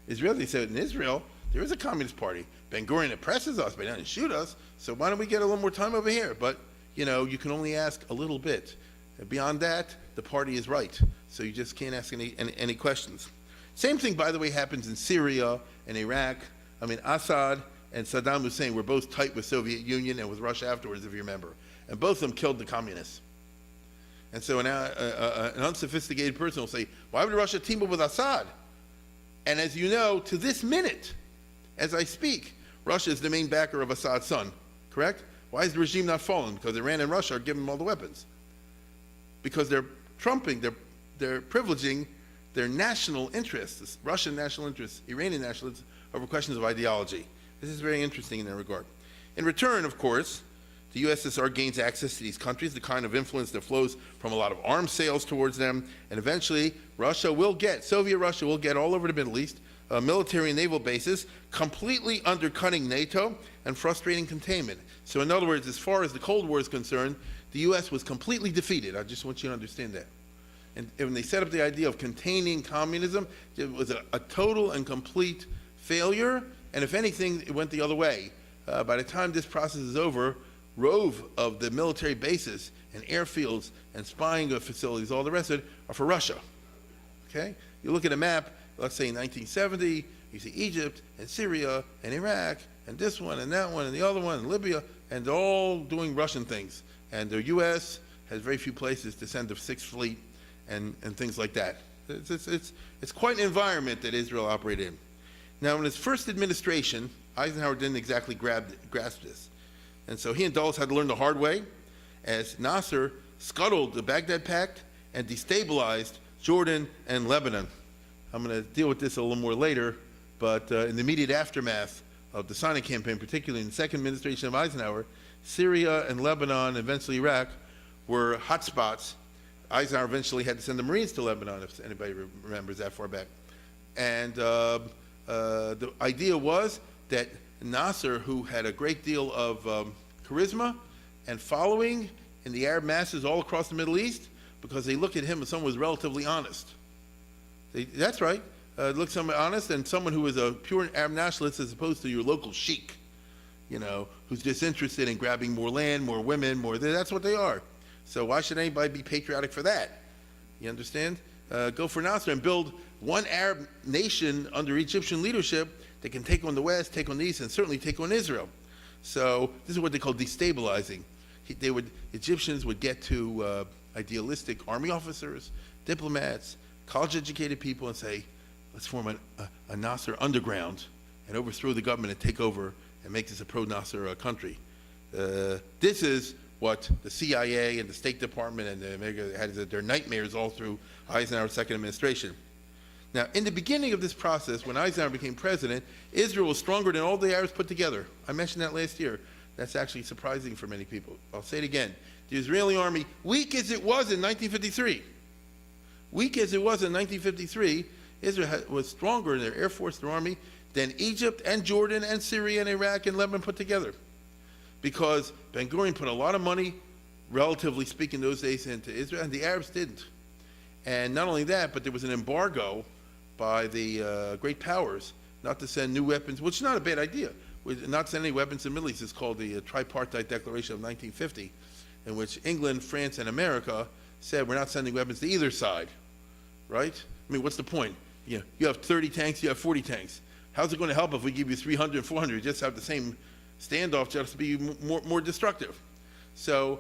Israelis said in Israel, there is a communist party. Ben Gurion oppresses us, but he doesn't shoot us, so why don't we get a little more time over here? But, you can only ask a little bit. And beyond that, the party is right. So you just can't ask any questions. Same thing, by the way, happens in Syria and Iraq. I mean, Assad and Saddam Hussein were both tight with Soviet Union and with Russia afterwards, if you remember. And both of them killed the communists. And so now an unsophisticated person will say, why would Russia team up with Assad? And as you know, to this minute, as I speak, Russia is the main backer of Assad's son, correct? Why is the regime not fallen? Because Iran and Russia are giving them all the weapons. Because they're trumping, they're privileging their national interests, Russian national interests, Iranian national interests, over questions of ideology. This is very interesting in that regard. In return, of course, the USSR gains access to these countries, the kind of influence that flows from a lot of arms sales towards them, and eventually Soviet Russia will get all over the Middle East, military and naval bases, completely undercutting NATO and frustrating containment. So in other words, as far as the Cold War is concerned, the U.S. was completely defeated. I just want you to understand that. And when they set up the idea of containing communism, it was a total and complete failure, and if anything, it went the other way. By the time this process is over, rove of the military bases and airfields and spying facilities, all the rest of it, are for Russia. Okay? You look at a map, let's say in 1970, you see Egypt and Syria and Iraq and this one and that one and the other one and Libya, and they're all doing Russian things. And the U.S. has very few places to send the Sixth Fleet and things like that. It's quite an environment that Israel operated in. Now, in his first administration, Eisenhower didn't exactly grasp this. And so he and Dulles had to learn the hard way as Nasser scuttled the Baghdad Pact and destabilized Jordan and Lebanon. I'm going to deal with this a little more later, but in the immediate aftermath of the Sinai campaign, particularly in the second administration of Eisenhower, Syria and Lebanon, eventually Iraq, were hotspots. Eisenhower eventually had to send the Marines to Lebanon, if anybody remembers that far back. And the idea was that Nasser, who had a great deal of charisma and following in the Arab masses all across the Middle East, because they looked at him as someone who was relatively honest. That's right. Look, someone honest and someone who was a pure Arab nationalist as opposed to your local sheik, who's just interested in grabbing more land, more women, that's what they are. So why should anybody be patriotic for that? You understand? Go for Nasser and build one Arab nation under Egyptian leadership that can take on the West, take on the East, and certainly take on Israel. So this is what they call destabilizing. Egyptians would get to idealistic army officers, diplomats, college-educated people and say, let's form a Nasser underground and overthrow the government and take over and make this a pro-Nasser country. This is what the CIA and the State Department and America had as their nightmares all through Eisenhower's second administration. Now, in the beginning of this process, when Eisenhower became president, Israel was stronger than all the Arabs put together. I mentioned that last year. That's actually surprising for many people. I'll say it again. The Israeli army, weak as it was in 1953, Israel was stronger in their air force, their army, than Egypt and Jordan and Syria and Iraq and Lebanon put together. Because Ben Gurion put a lot of money, relatively speaking, those days into Israel, and the Arabs didn't. And not only that, but there was an embargo by the great powers not to send new weapons, which is not a bad idea. Not send any weapons to the Middle East. It's called the Tripartite Declaration of 1950, in which England, France, and America said we're not sending weapons to either side, right? I mean, what's the point? You have 30 tanks, you have 40 tanks. How's it going to help if we give you 300 and 400? You just have the same standoff, just to be more destructive. So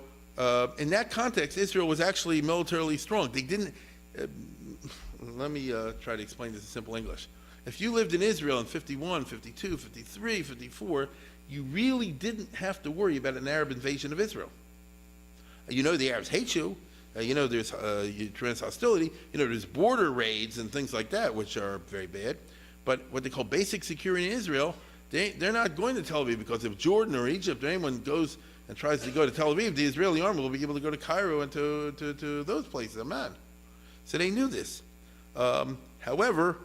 in that context, Israel was actually militarily strong. They didn't, let me try to explain this in simple English. If you lived in Israel in 51, 52, 53, 54, you really didn't have to worry about an Arab invasion of Israel. The Arabs hate you. There's tremendous hostility. There's border raids and things like that, which are very bad. But what they call basic security in Israel, they're not going to Tel Aviv, because if Jordan or Egypt or anyone goes and tries to go to Tel Aviv, the Israeli army will be able to go to Cairo and to those places, Amman. So they knew this. However,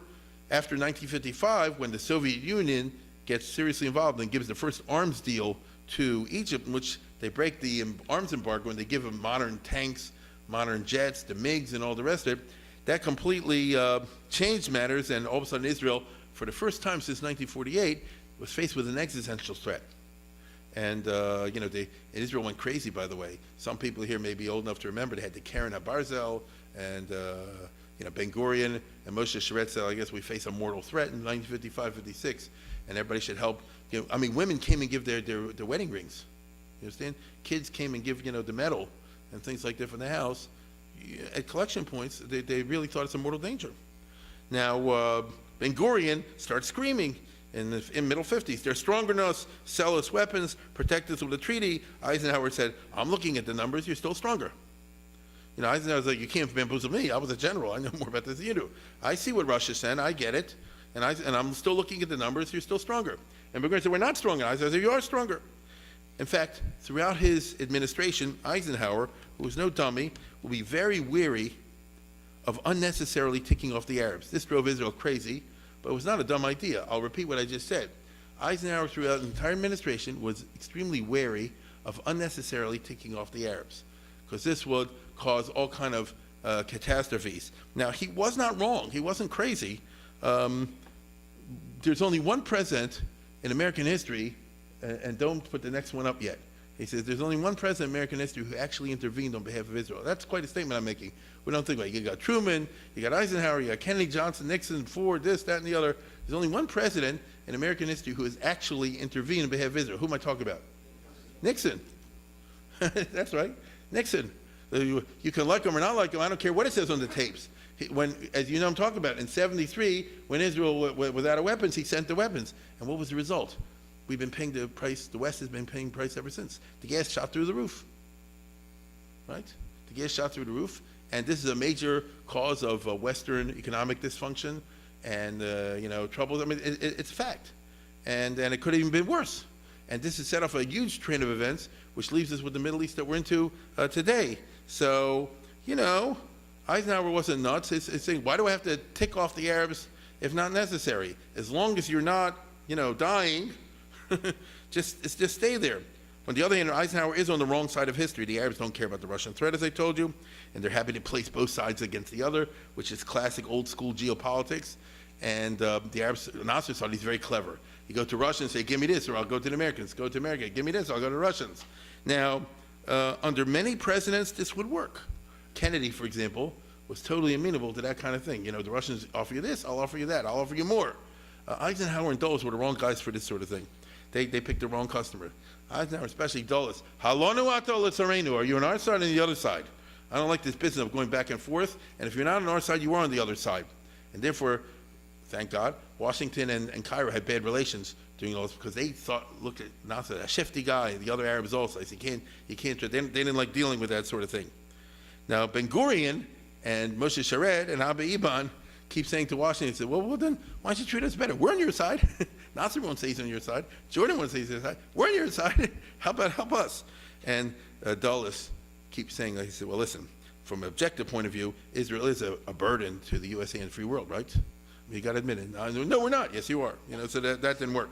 after 1955, when the Soviet Union gets seriously involved and gives the first arms deal to Egypt, in which they break the arms embargo and they give them modern tanks, modern jets, the MiGs, and all the rest of it, that completely changed matters, and all of a sudden Israel, for the first time since 1948, was faced with an existential threat. And Israel went crazy, by the way. Some people here may be old enough to remember they had the Karen HaBarzel and Ben Gurion and Moshe Sheretzel. I guess we face a mortal threat in 1955, 56, and everybody should help. Women came and give their wedding rings. You understand? Kids came and give the medal and things like that from the house. At collection points, they really thought it's a mortal danger. Now, Ben Gurion starts screaming in the middle 50s. They're stronger than us, sell us weapons, protect us with a treaty. Eisenhower said, I'm looking at the numbers, you're still stronger. Eisenhower was like, you can't bamboozle me. I was a general. I know more about this than you do. I see what Russia sent. I get it. And I'm still looking at the numbers. You're still stronger. And Ben Gurion said, we're not stronger. Eisenhower said, you are stronger. In fact, throughout his administration, Eisenhower, who was no dummy, will be very wary of unnecessarily ticking off the Arabs. This drove Israel crazy, but it was not a dumb idea. I'll repeat what I just said. Eisenhower, throughout the entire administration, was extremely wary of unnecessarily ticking off the Arabs, because this would cause all kind of catastrophes. Now, he was not wrong. He wasn't crazy. There's only one president in American history, and don't put the next one up yet. He says there's only one president in American history who actually intervened on behalf of Israel. That's quite a statement I'm making. We don't think about it. You got Truman, you got Eisenhower, you got Kennedy, Johnson, Nixon, Ford, this, that, and the other. There's only one president in American history who has actually intervened on behalf of Israel. Who am I talking about? Nixon. That's right, Nixon. You can like him or not like him. I don't care what it says on the tapes. When, as you know, I'm talking about, in '73, when Israel was out of weapons, he sent the weapons. And what was the result? We've been paying the price, the West has been paying the price ever since. The gas shot through the roof, right? The gas shot through the roof, and this is a major cause of Western economic dysfunction and, troubles. I mean, it's a fact. And it could have even been worse. And this has set off a huge train of events, which leaves us with the Middle East that we're into today. So, Eisenhower wasn't nuts. It's saying, why do I have to tick off the Arabs if not necessary? As long as you're not, dying, just stay there. On the other hand, Eisenhower is on the wrong side of history. The Arabs don't care about the Russian threat, as I told you, and they're happy to place both sides against the other, which is classic old school geopolitics. And the Arabs, Nasser thought he's very clever. You go to Russia and say, give me this, or I'll go to the Americans. Go to America, give me this, I'll go to the Russians. Now, under many presidents, this would work. Kennedy, for example, was totally amenable to that kind of thing. The Russians offer you this, I'll offer you that, I'll offer you more. Eisenhower and Dulles were the wrong guys for this sort of thing. They picked the wrong customer. Eisenhower, especially Dulles. Halonu ato l'tzarenu. Are you on our side or on the other side? I don't like this business of going back and forth. And if you're not on our side, you are on the other side. And therefore, thank God, Washington and Cairo had bad relations during all this because they looked at Nasser, a shifty guy. The other Arabs also. I said, you can't. They didn't like dealing with that sort of thing. Now, Ben Gurion and Moshe Sharet and Abba Eban keep saying to Washington, said, well, then, why don't you treat us better? We're on your side. Nasser won't say he's on your side. Jordan won't say he's on your side. We're on your side. How about help us? And Dulles keeps saying, he said, well, listen, from an objective point of view, Israel is a burden to the USA and free world, right? You got to admit it. No, we're not. Yes, you are. So that didn't work.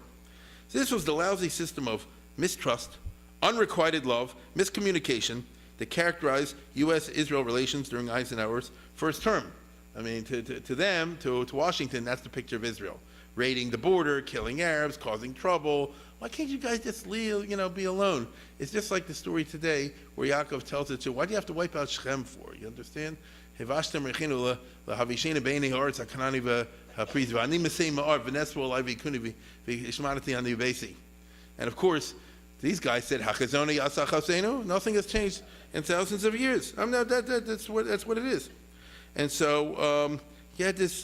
So this was the lousy system of mistrust, unrequited love, miscommunication that characterized U.S.-Israel relations during Eisenhower's first term. I mean, to Washington, that's the picture of Israel. Raiding the border, killing Arabs, causing trouble. Why can't you guys just leave, be alone? It's just like the story today where Yaakov tells it to, why do you have to wipe out Shechem for? You understand? And of course, these guys said, nothing has changed in thousands of years. That's what it is. And so you had this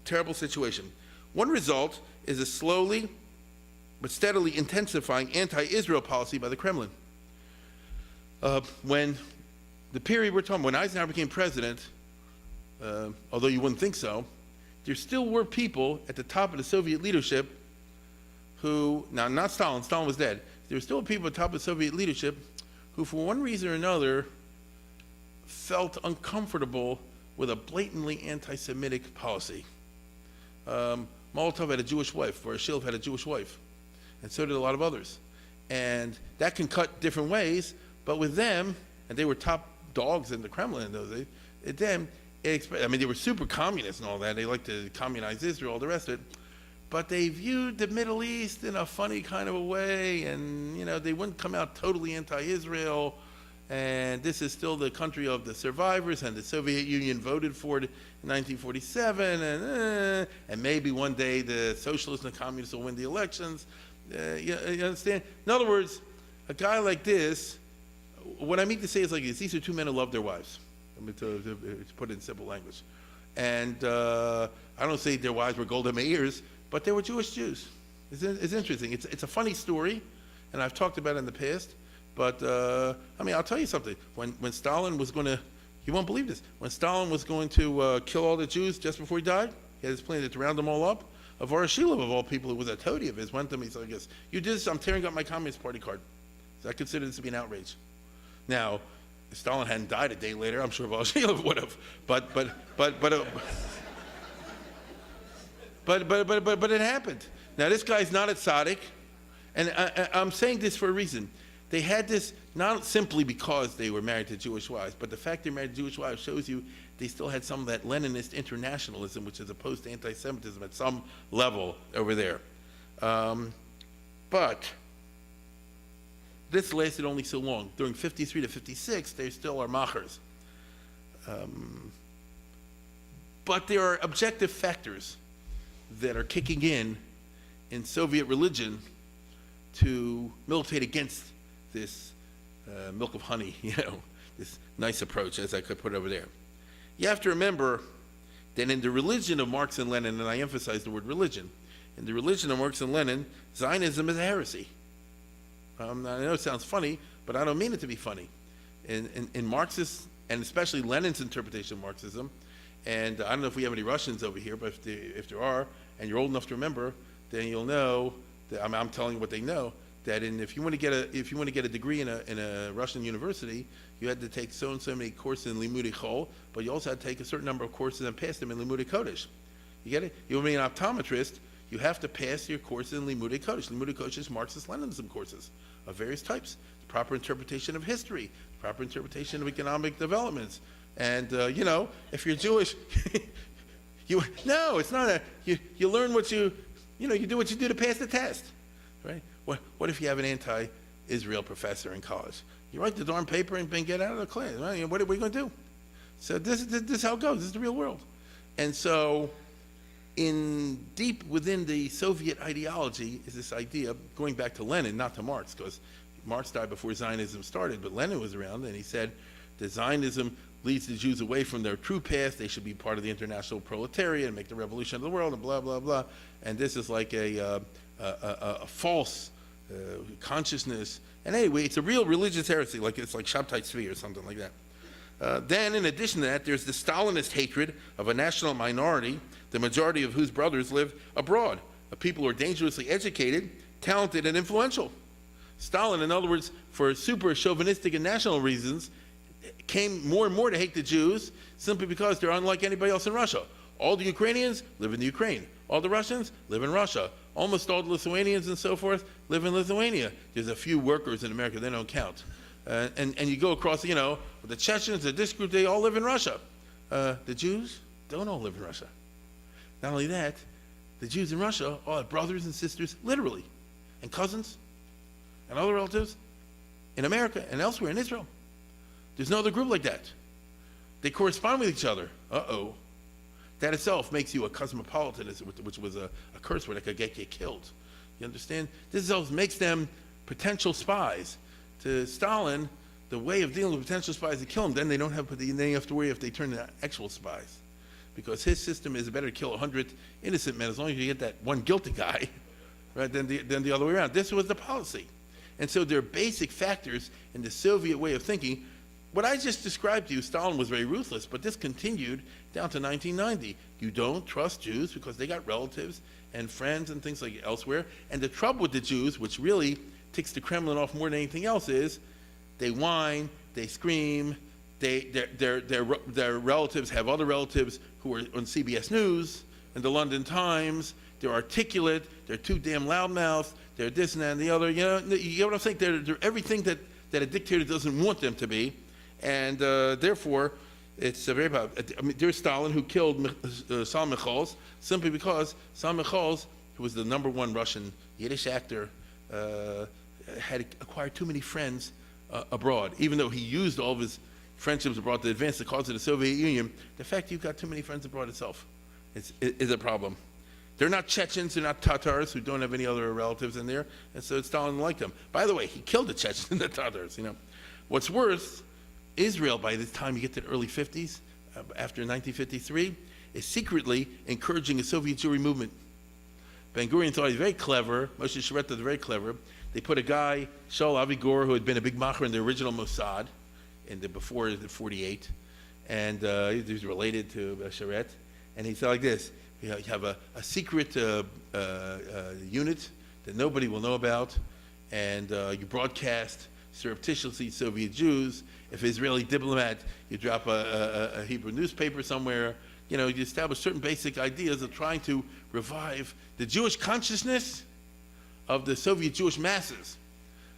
terrible situation. One result is a slowly but steadily intensifying anti-Israel policy by the Kremlin. When the period we're talking, when Eisenhower became president, although you wouldn't think so, there still were people at the top of the Soviet leadership who, now not Stalin was dead, there were still people at the top of Soviet leadership who for one reason or another felt uncomfortable with a blatantly anti-Semitic policy. Molotov had a Jewish wife, Voroshilovich had a Jewish wife, and so did a lot of others. And that can cut different ways, but with them, and they were top dogs in the Kremlin in those days, they were super communists and all that, they liked to communize Israel, all the rest of it, but they viewed the Middle East in a funny kind of a way, and they wouldn't come out totally anti-Israel, and this is still the country of the survivors, and the Soviet Union voted for it in 1947, and maybe one day the socialists and the communists will win the elections. You understand? In other words, a guy like this, what I mean to say is like this, these are two men who love their wives, to put it in simple language. And I don't say their wives were Golda Meirs, but they were Jewish Jews. It's interesting. It's a funny story, and I've talked about it in the past. But, I'll tell you something. When Stalin was going to, you won't believe this, when Stalin was going to kill all the Jews just before he died, he had his plan to round them all up. of Voroshilov, of all people, who was a toady of his, went to him. He said, I guess, you did this, I'm tearing up my Communist Party card. So I consider this to be an outrage. Now, if Stalin hadn't died a day later, I'm sure Voroshilov would have. But it happened. Now, this guy's not a tzaddik, and I'm saying this for a reason. They had this not simply because they were married to Jewish wives, but the fact they're married to Jewish wives shows you they still had some of that Leninist internationalism, which is opposed to anti-Semitism at some level over there. But this lasted only so long. During 53 to 56, they still are machers. But there are objective factors that are kicking in Soviet religion to militate against this milk of honey, this nice approach, as I could put over there. You have to remember that in the religion of Marx and Lenin, and I emphasize the word religion, in the religion of Marx and Lenin, Zionism is a heresy. I know it sounds funny, but I don't mean it to be funny. In Marxist, and especially Lenin's interpretation of Marxism, and I don't know if we have any Russians over here, but if there are, and you're old enough to remember, then you'll know that I'm telling you what they know. That if you want to get a degree in a Russian university, you had to take so and so many courses in Limudei Chol, but you also had to take a certain number of courses and pass them in Limudei Kodesh. You get it? You want to be an optometrist, you have to pass your courses in Limudei Kodesh. Limudei Kodesh is Marxist-Leninism courses of various types. Proper interpretation of history, proper interpretation of economic developments, and if you're Jewish, no, it's not you learn what you do what you do to pass the test, right? What if you have an anti-Israel professor in college? You write the darn paper and get out of the class. Right? What are we going to do? So this is how it goes. This is the real world. And so deep within the Soviet ideology is this idea, going back to Lenin, not to Marx, because Marx died before Zionism started, but Lenin was around, and he said that Zionism leads the Jews away from their true path. They should be part of the international proletariat and make the revolution of the world, and blah, blah, blah. And this is like a false consciousness. And anyway, it's a real religious heresy, it's like Shabtai Tzvi or something like that. Then, in addition to that, there's the Stalinist hatred of a national minority, the majority of whose brothers live abroad, of people who are dangerously educated, talented, and influential. Stalin, in other words, for super chauvinistic and national reasons, came more and more to hate the Jews simply because they're unlike anybody else in Russia. All the Ukrainians live in the Ukraine. All the Russians live in Russia. Almost all the Lithuanians and so forth live in Lithuania. There's a few workers in America, they don't count. And you go across, the Chechens, this group, they all live in Russia. The Jews don't all live in Russia. Not only that, the Jews in Russia all have brothers and sisters, literally, and cousins, and other relatives in America and elsewhere in Israel. There's no other group like that. They correspond with each other. Uh-oh. That itself makes you a cosmopolitan, which was a curse word that could get you killed. You understand? This itself makes them potential spies. To Stalin, the way of dealing with potential spies to kill them, then they don't have to worry if they turn into actual spies. Because his system is better to kill 100 innocent men as long as you get that one guilty guy, right, than the other way around. This was the policy. And so there are basic factors in the Soviet way of thinking. What I just described to you, Stalin was very ruthless, but this continued down to 1990. You don't trust Jews because they got relatives and friends and things like elsewhere. And the trouble with the Jews, which really ticks the Kremlin off more than anything else, is they whine, they scream, their relatives have other relatives who are on CBS News and the London Times. They're articulate, they're too damn loudmouthed, they're this and that and the other. You get what I'm saying? They're everything that a dictator doesn't want them to be. And therefore, it's very bad. There's Stalin, who killed Saul Michals simply because Saul Michals, who was the #1 Russian Yiddish actor, had acquired too many friends abroad. Even though he used all of his friendships abroad to advance the cause of the Soviet Union, the fact you've got too many friends abroad itself is a problem. They're not Chechens, they're not Tatars who don't have any other relatives in there, and so Stalin liked them. By the way, he killed the Chechens and the Tatars. What's worse, Israel, by the time you get to the early 50s, after 1953, is secretly encouraging a Soviet Jewry movement. Ben Gurion thought he was very clever. Moshe Sharetta was very clever. They put a guy, Shaul Avigor, who had been a big macher in the original Mossad, before 48, and he was related to Sharet, and he said like this: You have a secret unit that nobody will know about, and you broadcast surreptitiously Soviet Jews. If Israeli diplomat, you drop a Hebrew newspaper somewhere. You establish certain basic ideas of trying to revive the Jewish consciousness of the Soviet Jewish masses,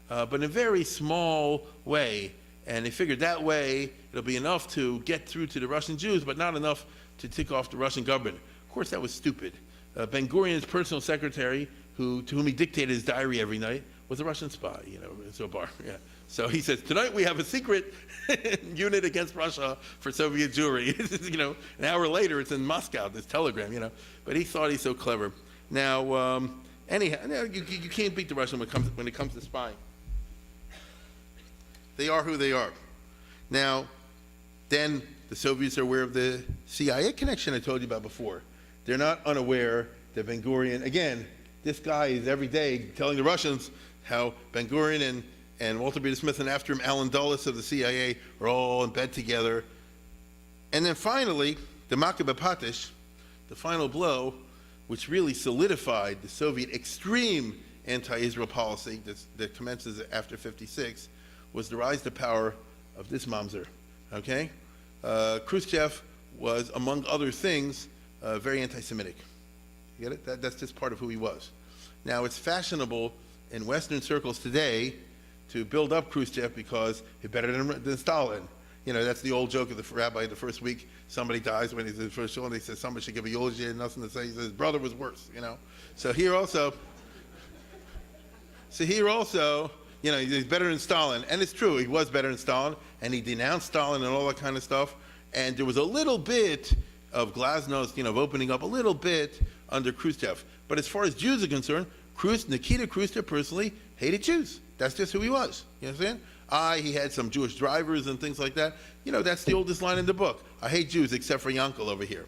but in a very small way. And they figured that way it'll be enough to get through to the Russian Jews, but not enough to tick off the Russian government. Of course, that was stupid. Ben Gurion's personal secretary, to whom he dictated his diary every night, was a Russian spy, Zobar. Yeah. So he says, tonight we have a secret unit against Russia for Soviet Jewry. An hour later, it's in Moscow, this telegram, But he thought he's so clever. Now, anyhow, you can't beat the Russians when it comes to spying. They are who they are. Now, then the Soviets are aware of the CIA connection I told you about before. They're not unaware that Ben Gurion, again, this guy is every day telling the Russians how Ben Gurion and Walter B. Smith, and after him, Alan Dulles of the CIA, are all in bed together. And then finally, the Maka B'Patish, the final blow, which really solidified the Soviet extreme anti-Israel policy that commences after 56, was the rise to power of this mamzer, okay? Khrushchev was, among other things, very anti-Semitic. You get it? That's just part of who he was. Now, it's fashionable in Western circles today to build up Khrushchev because he's better than Stalin. That's the old joke of the rabbi the first week. Somebody dies when he's in the first show, and he says somebody should give a eulogy and nothing to say. He says his brother was worse, So here also, he's better than Stalin. And it's true, he was better than Stalin, and he denounced Stalin and all that kind of stuff. And there was a little bit of glasnost, of opening up a little bit under Khrushchev. But as far as Jews are concerned, Nikita Khrushchev personally hated Jews. That's just who he was. You understand? He had some Jewish drivers and things like that. That's the oldest line in the book. I hate Jews except for Yankel over here.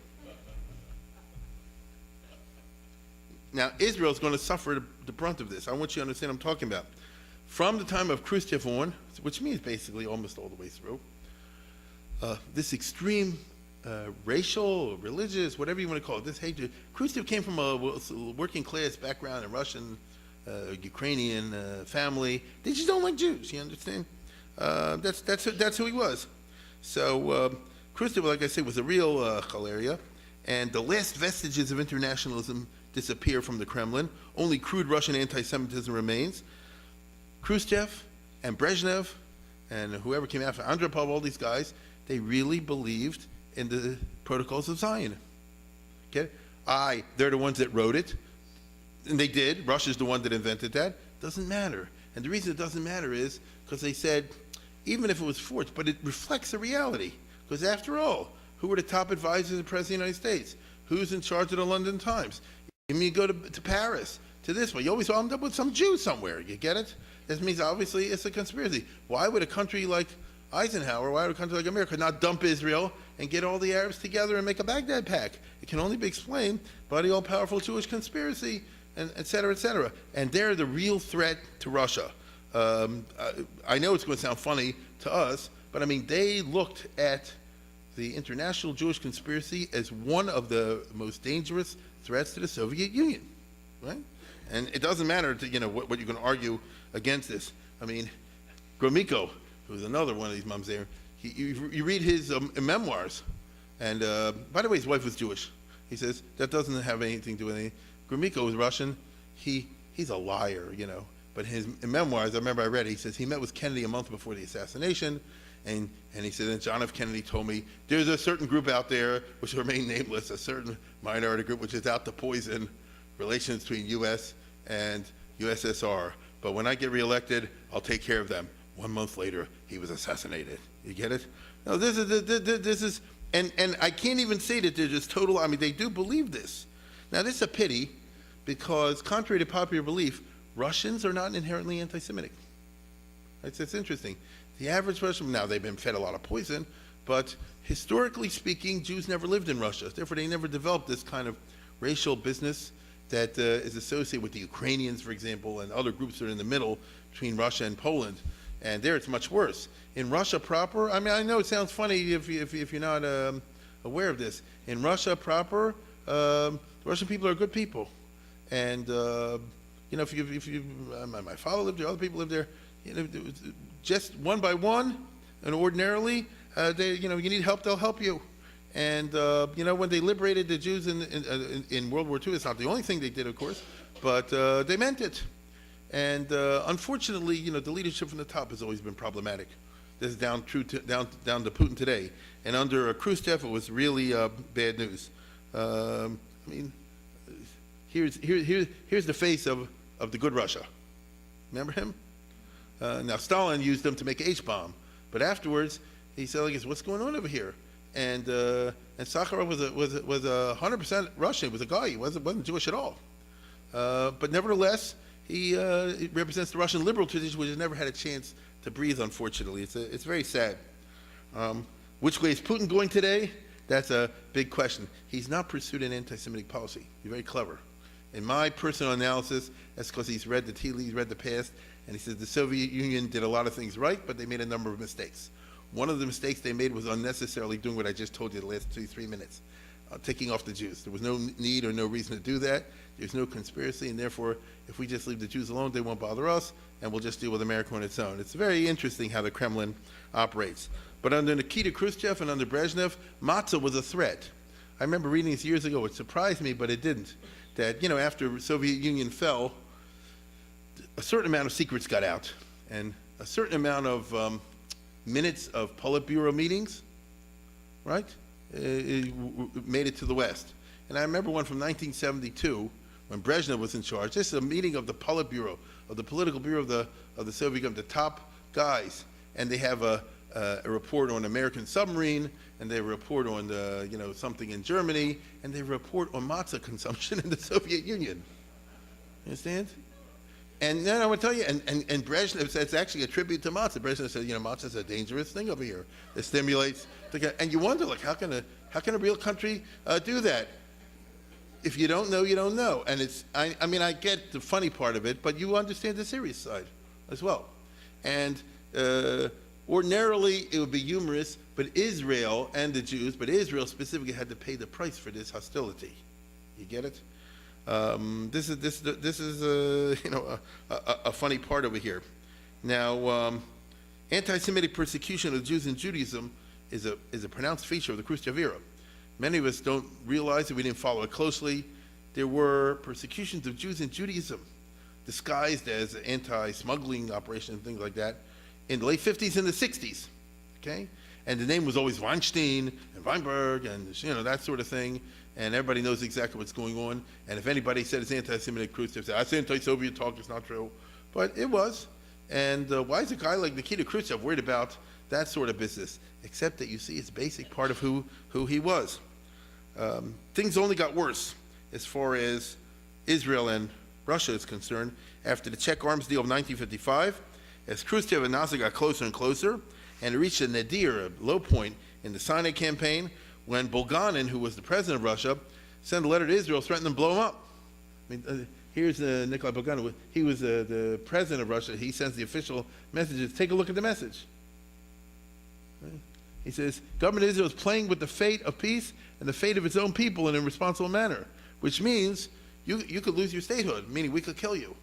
Now, Israel's going to suffer the brunt of this. I want you to understand what I'm talking about. From the time of Khrushchev on, which means basically almost all the way through, this extreme racial, religious, whatever you want to call it, this hatred. Khrushchev came from a working class background, a Russian, Ukrainian family. They just don't like Jews, you understand? That's who he was. So Khrushchev, like I said, was a real chalaria, and the last vestiges of internationalism disappear from the Kremlin. Only crude Russian anti-Semitism remains. Khrushchev and Brezhnev and whoever came after, Andropov, all these guys, they really believed in the protocols of Zion. Okay? They're the ones that wrote it, and they did. Russia's the one that invented that. Doesn't matter. And the reason it doesn't matter is because they said, even if it was forged, but it reflects the reality. Because after all, who were the top advisors of the President of the United States? Who's in charge of the London Times? You go to Paris, to this one. You always end up with some Jew somewhere. You get it? This means obviously it's a conspiracy. Why would a country like Eisenhower, why would a country like America not dump Israel and get all the Arabs together and make a Baghdad pact? It can only be explained by the all-powerful Jewish conspiracy, and et cetera, et cetera. And they're the real threat to Russia. I know it's going to sound funny to us, but I mean, they looked at the international Jewish conspiracy as one of the most dangerous threats to the Soviet Union, right? And it doesn't matter to, what you can argue against this. I mean, Gromyko, who's another one of these mums there, you read his memoirs, and by the way, his wife was Jewish. He says, that doesn't have anything to do with anything. Gromyko was Russian. He's a liar, But his memoirs, I remember I read, he says he met with Kennedy a month before the assassination, and he said, and John F. Kennedy told me, there's a certain group out there, which will remain nameless, a certain minority group, which is out to poison relations between U.S. and USSR. But when I get reelected, I'll take care of them. 1 month later, he was assassinated. You get it? No, this is, and I can't even say that they're just total, I mean, they do believe this. Now, this is a pity, because contrary to popular belief, Russians are not inherently anti-Semitic. It's interesting. The average Russian, now they've been fed a lot of poison, but historically speaking, Jews never lived in Russia. Therefore, they never developed this kind of racial business that is associated with the Ukrainians, for example, and other groups that are in the middle between Russia and Poland. And there it's much worse. In Russia proper, I mean, I know it sounds funny if you're not aware of this. In Russia proper, the Russian people are good people. And, my father lived there, other people lived there, just one by one, and ordinarily, you need help, they'll help you. And, when they liberated the Jews in World War II, it's not the only thing they did, of course, but they meant it. And unfortunately, the leadership from the top has always been problematic. This is down to Putin today. And under Khrushchev, it was really bad news. Here's the face of the good Russia. Remember him? Now Stalin used him to make H-bomb, but afterwards he said, "What's going on over here?" And Sakharov was 100% Russian. He was a guy. He wasn't Jewish at all. But nevertheless, he represents the Russian liberal tradition, which has never had a chance to breathe. Unfortunately, it's very sad. Which way is Putin going today? That's a big question. He's not pursued an anti-Semitic policy. He's very clever. In my personal analysis, that's because he's read the tea leaves, read the past, and he says the Soviet Union did a lot of things right, but they made a number of mistakes. One of the mistakes they made was unnecessarily doing what I just told you the last 2-3 minutes, taking off the Jews. There was no need or no reason to do that. There's no conspiracy, and therefore, if we just leave the Jews alone, they won't bother us, and we'll just deal with America on its own. It's very interesting how the Kremlin operates. But under Nikita Khrushchev and under Brezhnev, matzah was a threat. I remember reading this years ago. It surprised me, but it didn't. That, after the Soviet Union fell, a certain amount of secrets got out, and a certain amount of minutes of Politburo meetings, right, made it to the West. And I remember one from 1972, when Brezhnev was in charge. This is a meeting of the Politburo, of the political bureau of the Soviet Union, the top guys, and they have a report on American submarine, and they report on something in Germany, and they report on matzah consumption in the Soviet Union. You understand? And then I would tell you, and Brezhnev said it's actually a tribute to matzah. Brezhnev said, matzah is a dangerous thing over here. It stimulates, and you wonder, how can a real country do that? If you don't know, you don't know. And I get the funny part of it, but you understand the serious side as well. And ordinarily, it would be humorous, but Israel and the Jews, but Israel specifically had to pay the price for this hostility. You get it? This is a funny part over here. Now, anti-Semitic persecution of Jews in Judaism is a pronounced feature of the Khrushchev era. Many of us don't realize it. We didn't follow it closely. There were persecutions of Jews in Judaism, disguised as anti-smuggling operations and things like that, in the late 50s and the 60s, okay? And the name was always Weinstein and Weinberg and, that sort of thing, and everybody knows exactly what's going on. And if anybody said it's anti-Semitic, Khrushchev said, that's anti-Soviet talk, it's not true. But it was. And why is a guy like Nikita Khrushchev worried about that sort of business? Except that you see it's a basic part of who he was. Things only got worse as far as Israel and Russia is concerned after the Czech arms deal of 1955, as Khrushchev and Nasser got closer and closer, and it reached a nadir, a low point in the Sinai campaign, when Bulganin, who was the president of Russia, sent a letter to Israel threatening to blow him up. Here's Nikolai Bulganin. He was the president of Russia. He sends the official messages. Take a look at the message. Right? He says, government of Israel is playing with the fate of peace and the fate of its own people in a responsible manner, which means you could lose your statehood, meaning we could kill you.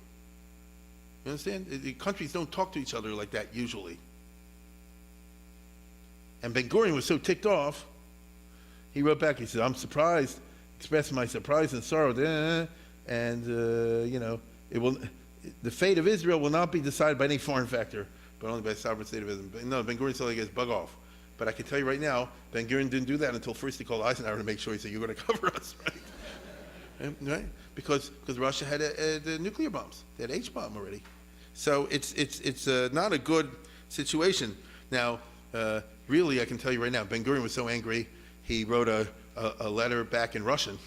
You understand? The countries don't talk to each other like that usually. And Ben Gurion was so ticked off, he wrote back, he said, I'm surprised, expressed my surprise and sorrow, and the fate of Israel will not be decided by any foreign factor, but only by the sovereign state of Israel. No, Ben Gurion said, bug off. But I can tell you right now, Ben Gurion didn't do that until first he called Eisenhower to make sure. He said, you're going to cover us, right? Right? Because Russia had the nuclear bombs. They had H-bomb already. So it's not a good situation. Now, really, I can tell you right now, Ben Gurion was so angry, he wrote a letter back in Russian,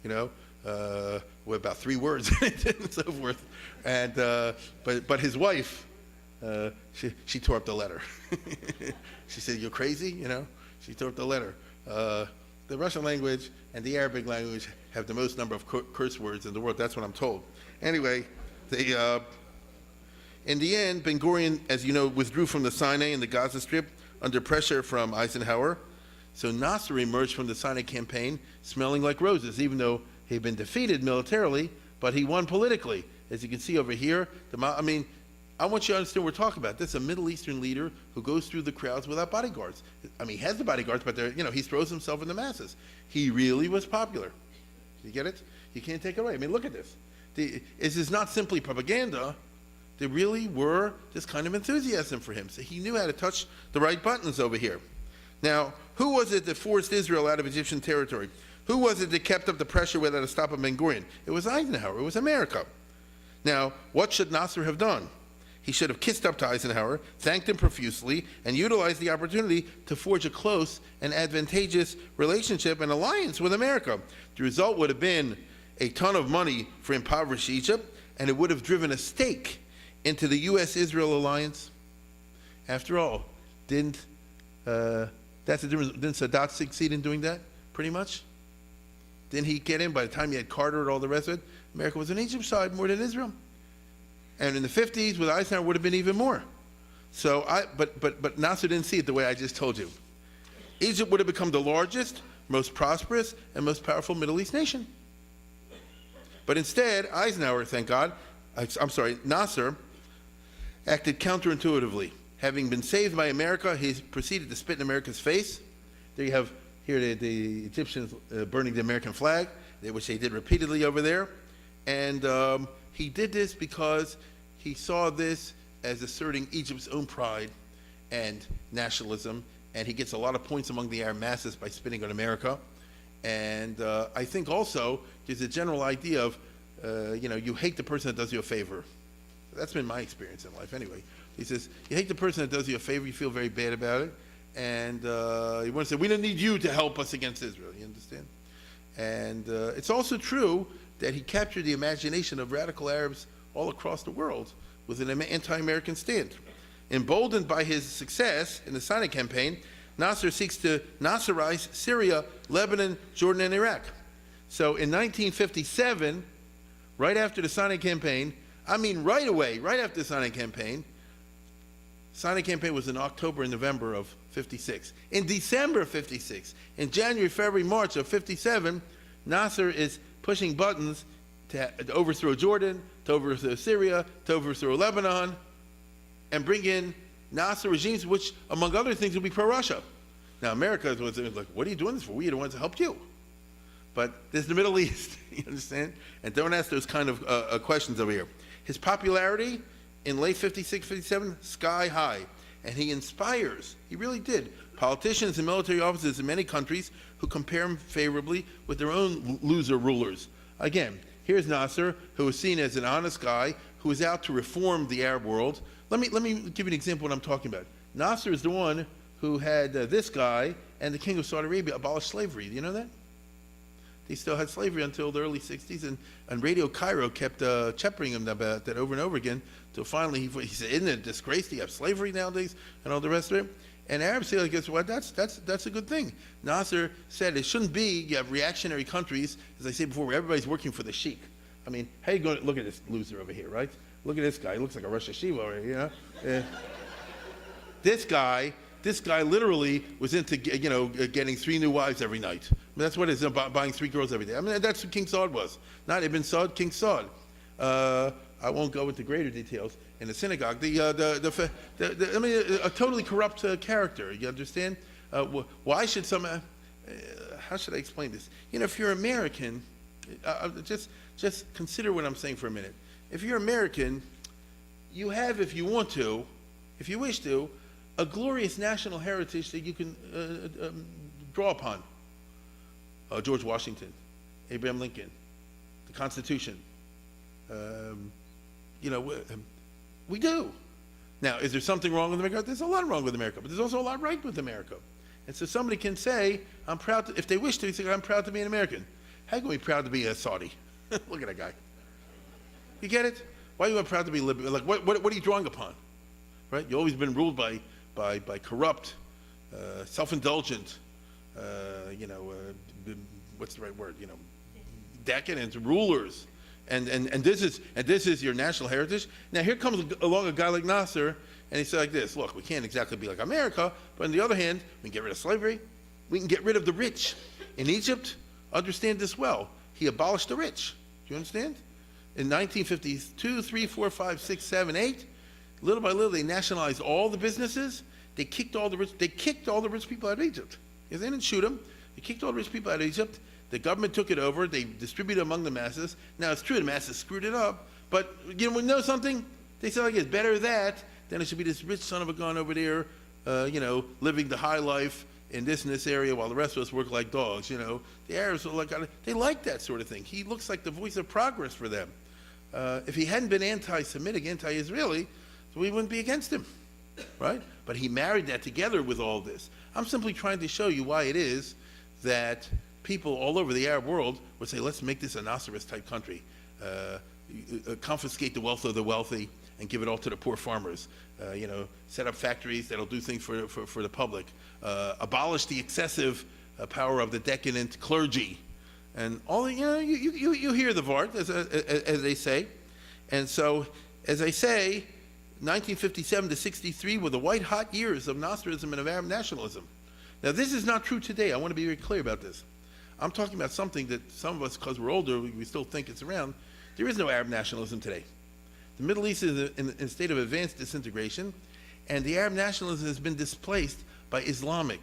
with about 3 words in it and so forth. And but his wife, she tore up the letter. She said, "You're crazy," She tore up the letter. The Russian language and the Arabic language have the most number of curse words in the world. That's what I'm told. Anyway, in the end, Ben Gurion, as you know, withdrew from the Sinai and the Gaza Strip under pressure from Eisenhower. So Nasser emerged from the Sinai campaign smelling like roses, even though he'd been defeated militarily, but he won politically. As you can see over here, I want you to understand what we're talking about. This is a Middle Eastern leader who goes through the crowds without bodyguards. He has the bodyguards, but he throws himself in the masses. He really was popular. You get it? You can't take it away. Look at this. This is not simply propaganda. There really were this kind of enthusiasm for him. So he knew how to touch the right buttons over here. Now, who was it that forced Israel out of Egyptian territory? Who was it that kept up the pressure without a stop of Ben Gurion? It was Eisenhower. It was America. Now, what should Nasser have done? He should have kissed up to Eisenhower, thanked him profusely, and utilized the opportunity to forge a close and advantageous relationship and alliance with America. The result would have been a ton of money for impoverished Egypt, and it would have driven a stake into the U.S.-Israel alliance. After all, didn't Sadat succeed in doing that, pretty much? Didn't he get in by the time he had Carter and all the rest of it? America was on Egypt's side more than Israel. And in the 50s, with Eisenhower, would have been even more. So, but Nasser didn't see it the way I just told you. Egypt would have become the largest, most prosperous, and most powerful Middle East nation. But instead, Eisenhower, thank God, Nasser acted counterintuitively. Having been saved by America, he proceeded to spit in America's face. There you have here the Egyptians burning the American flag, which they did repeatedly over there. And he did this because he saw this as asserting Egypt's own pride and nationalism, and he gets a lot of points among the Arab masses by spitting on America. And I think also there's a general idea of, you hate the person that does you a favor. That's been my experience in life anyway. He says, you hate the person that does you a favor, you feel very bad about it, and you want to say, we don't need you to help us against Israel, you understand? And it's also true that he captured the imagination of radical Arabs all across the world with an anti-American stand. Emboldened by his success in the Sinai campaign, Nasser seeks to Nasserize Syria, Lebanon, Jordan, and Iraq. So in 1957, right after the Sinai campaign, right away, right after the Sinai campaign was in October and November of 56. In December of 56, in January, February, March of 57, Nasser is pushing buttons to overthrow Jordan, to overthrow Syria, to overthrow Lebanon, and bring in Nasser regimes, which, among other things, will be pro-Russia. Now, America was like, what are you doing this for? We are the ones that helped you. But there's the Middle East, you understand? And don't ask those kind of questions over here. His popularity in late 56, 57, sky high. And he inspires, he really did, politicians and military officers in many countries who compare him favorably with their own loser rulers. Again, here's Nasser, who is seen as an honest guy who is out to reform the Arab world. Let me give you an example of what I'm talking about. Nasser is the one who had this guy and the king of Saudi Arabia abolish slavery. Do you know that? They still had slavery until the early 60s, and Radio Cairo kept cheppering him about that over and over again, until finally he said, isn't it a disgrace to have slavery nowadays, and all the rest of it? And Arabs say, guess what, that's a good thing. Nasser said it shouldn't be, you have reactionary countries, as I said before, where everybody's working for the sheik. How you going to look at this loser over here, right? Look at this guy, he looks like a Rosh Hashiva over here, This guy literally was into, getting 3 new wives every night. That's what it is, buying 3 girls every day. That's who King Saud was. Not Ibn Saud, King Saud. I won't go into greater details. In the synagogue, a totally corrupt character. You understand? Why should how should I explain this? If you're American, just consider what I'm saying for a minute. If you're American, you have, if you want to, if you wish to, a glorious national heritage that you can draw upon. George Washington, Abraham Lincoln, the Constitution. We do. Now, is there something wrong with America? There's a lot wrong with America, but there's also a lot right with America. And so somebody can say, I'm proud to, if they wish to, say, I'm proud to be an American. How can we be proud to be a Saudi? Look at that guy. You get it? Why are you proud to be liberal? Like, what are you drawing upon? Right? You've always been ruled by corrupt, self-indulgent, what's the right word? Decadent rulers. And this is your national heritage. Now here comes along a guy like Nasser, and he said like this: look, we can't exactly be like America, but on the other hand, we can get rid of slavery, we can get rid of the rich. In Egypt, understand this well, he abolished the rich. Do you understand? In 1952, 3, 4, 5, 6, 7, 8, little by little, they nationalized all the businesses. They kicked all the rich people out of Egypt. They didn't shoot them. They kicked all the rich people out of Egypt. The government took it over. They distributed it among the masses. Now, it's true, the masses screwed it up. But, you know something? They said, like, it's better that than it should be this rich son of a gun over there, living the high life in this area while the rest of us work like dogs, The Arabs are they like that sort of thing. He looks like the voice of progress for them. If he hadn't been anti-Semitic, anti-Israeli, we wouldn't be against him, right? But he married that together with all this. I'm simply trying to show you why it is that people all over the Arab world would say, let's make this a Nasserist-type country. Confiscate the wealth of the wealthy and give it all to the poor farmers. Set up factories that'll do things for the public. Abolish the excessive power of the decadent clergy. And all, you hear the Vart, as they say. And so, as I say, 1957 to 63 were the white-hot years of Nasserism and of Arab nationalism. Now, this is not true today. I want to be very clear about this. I'm talking about something that some of us, because we're older, we still think it's around. There is no Arab nationalism today. The Middle East is in a state of advanced disintegration, and the Arab nationalism has been displaced by Islamic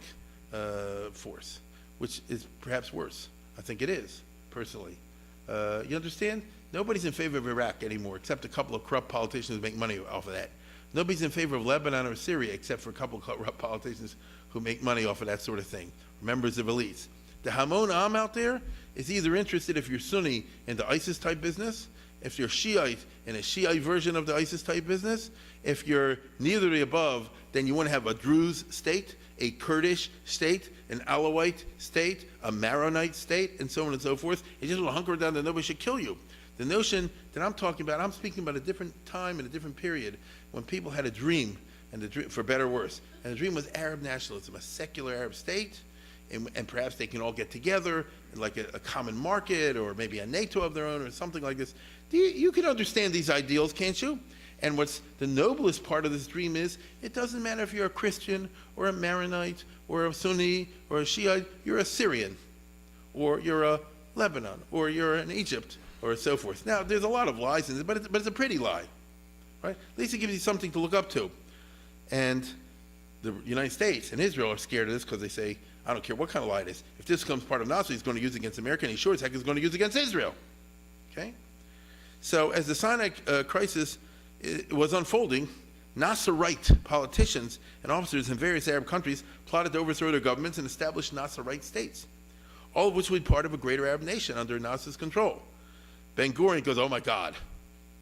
force, which is perhaps worse. I think it is, personally. You understand? Nobody's in favor of Iraq anymore, except a couple of corrupt politicians who make money off of that. Nobody's in favor of Lebanon or Syria, except for a couple of corrupt politicians who make money off of that sort of thing, members of elites. The Hamon Am out there is either interested, if you're Sunni, in the ISIS-type business, if you're Shiite, in a Shiite version of the ISIS-type business. If you're neither of the above, then you want to have a Druze state, a Kurdish state, an Alawite state, a Maronite state, and so on and so forth. You just want to hunker down that nobody should kill you. The notion that I'm talking about, I'm speaking about a different time and a different period when people had a dream, and the dream, for better or worse, and the dream was Arab nationalism, a secular Arab state, and perhaps they can all get together in like a common market or maybe a NATO of their own or something like this. You can understand these ideals, can't you? And what's the noblest part of this dream is, it doesn't matter if you're a Christian or a Maronite or a Sunni or a Shiite, you're a Syrian, or you're a Lebanon, or you're in Egypt, or so forth. Now, there's a lot of lies in it, but it's a pretty lie, right? At least it gives you something to look up to. And the United States and Israel are scared of this because they say, I don't care what kind of lie it is. If this becomes part of Nasser, he's going to use it against America, and he sure as heck is going to use it against Israel. Okay? So as the Sinai crisis was unfolding, Nasserite politicians and officers in various Arab countries plotted to overthrow their governments and establish Nasserite states, all of which would be part of a greater Arab nation under Nasser's control. Ben Gurion goes, oh my God,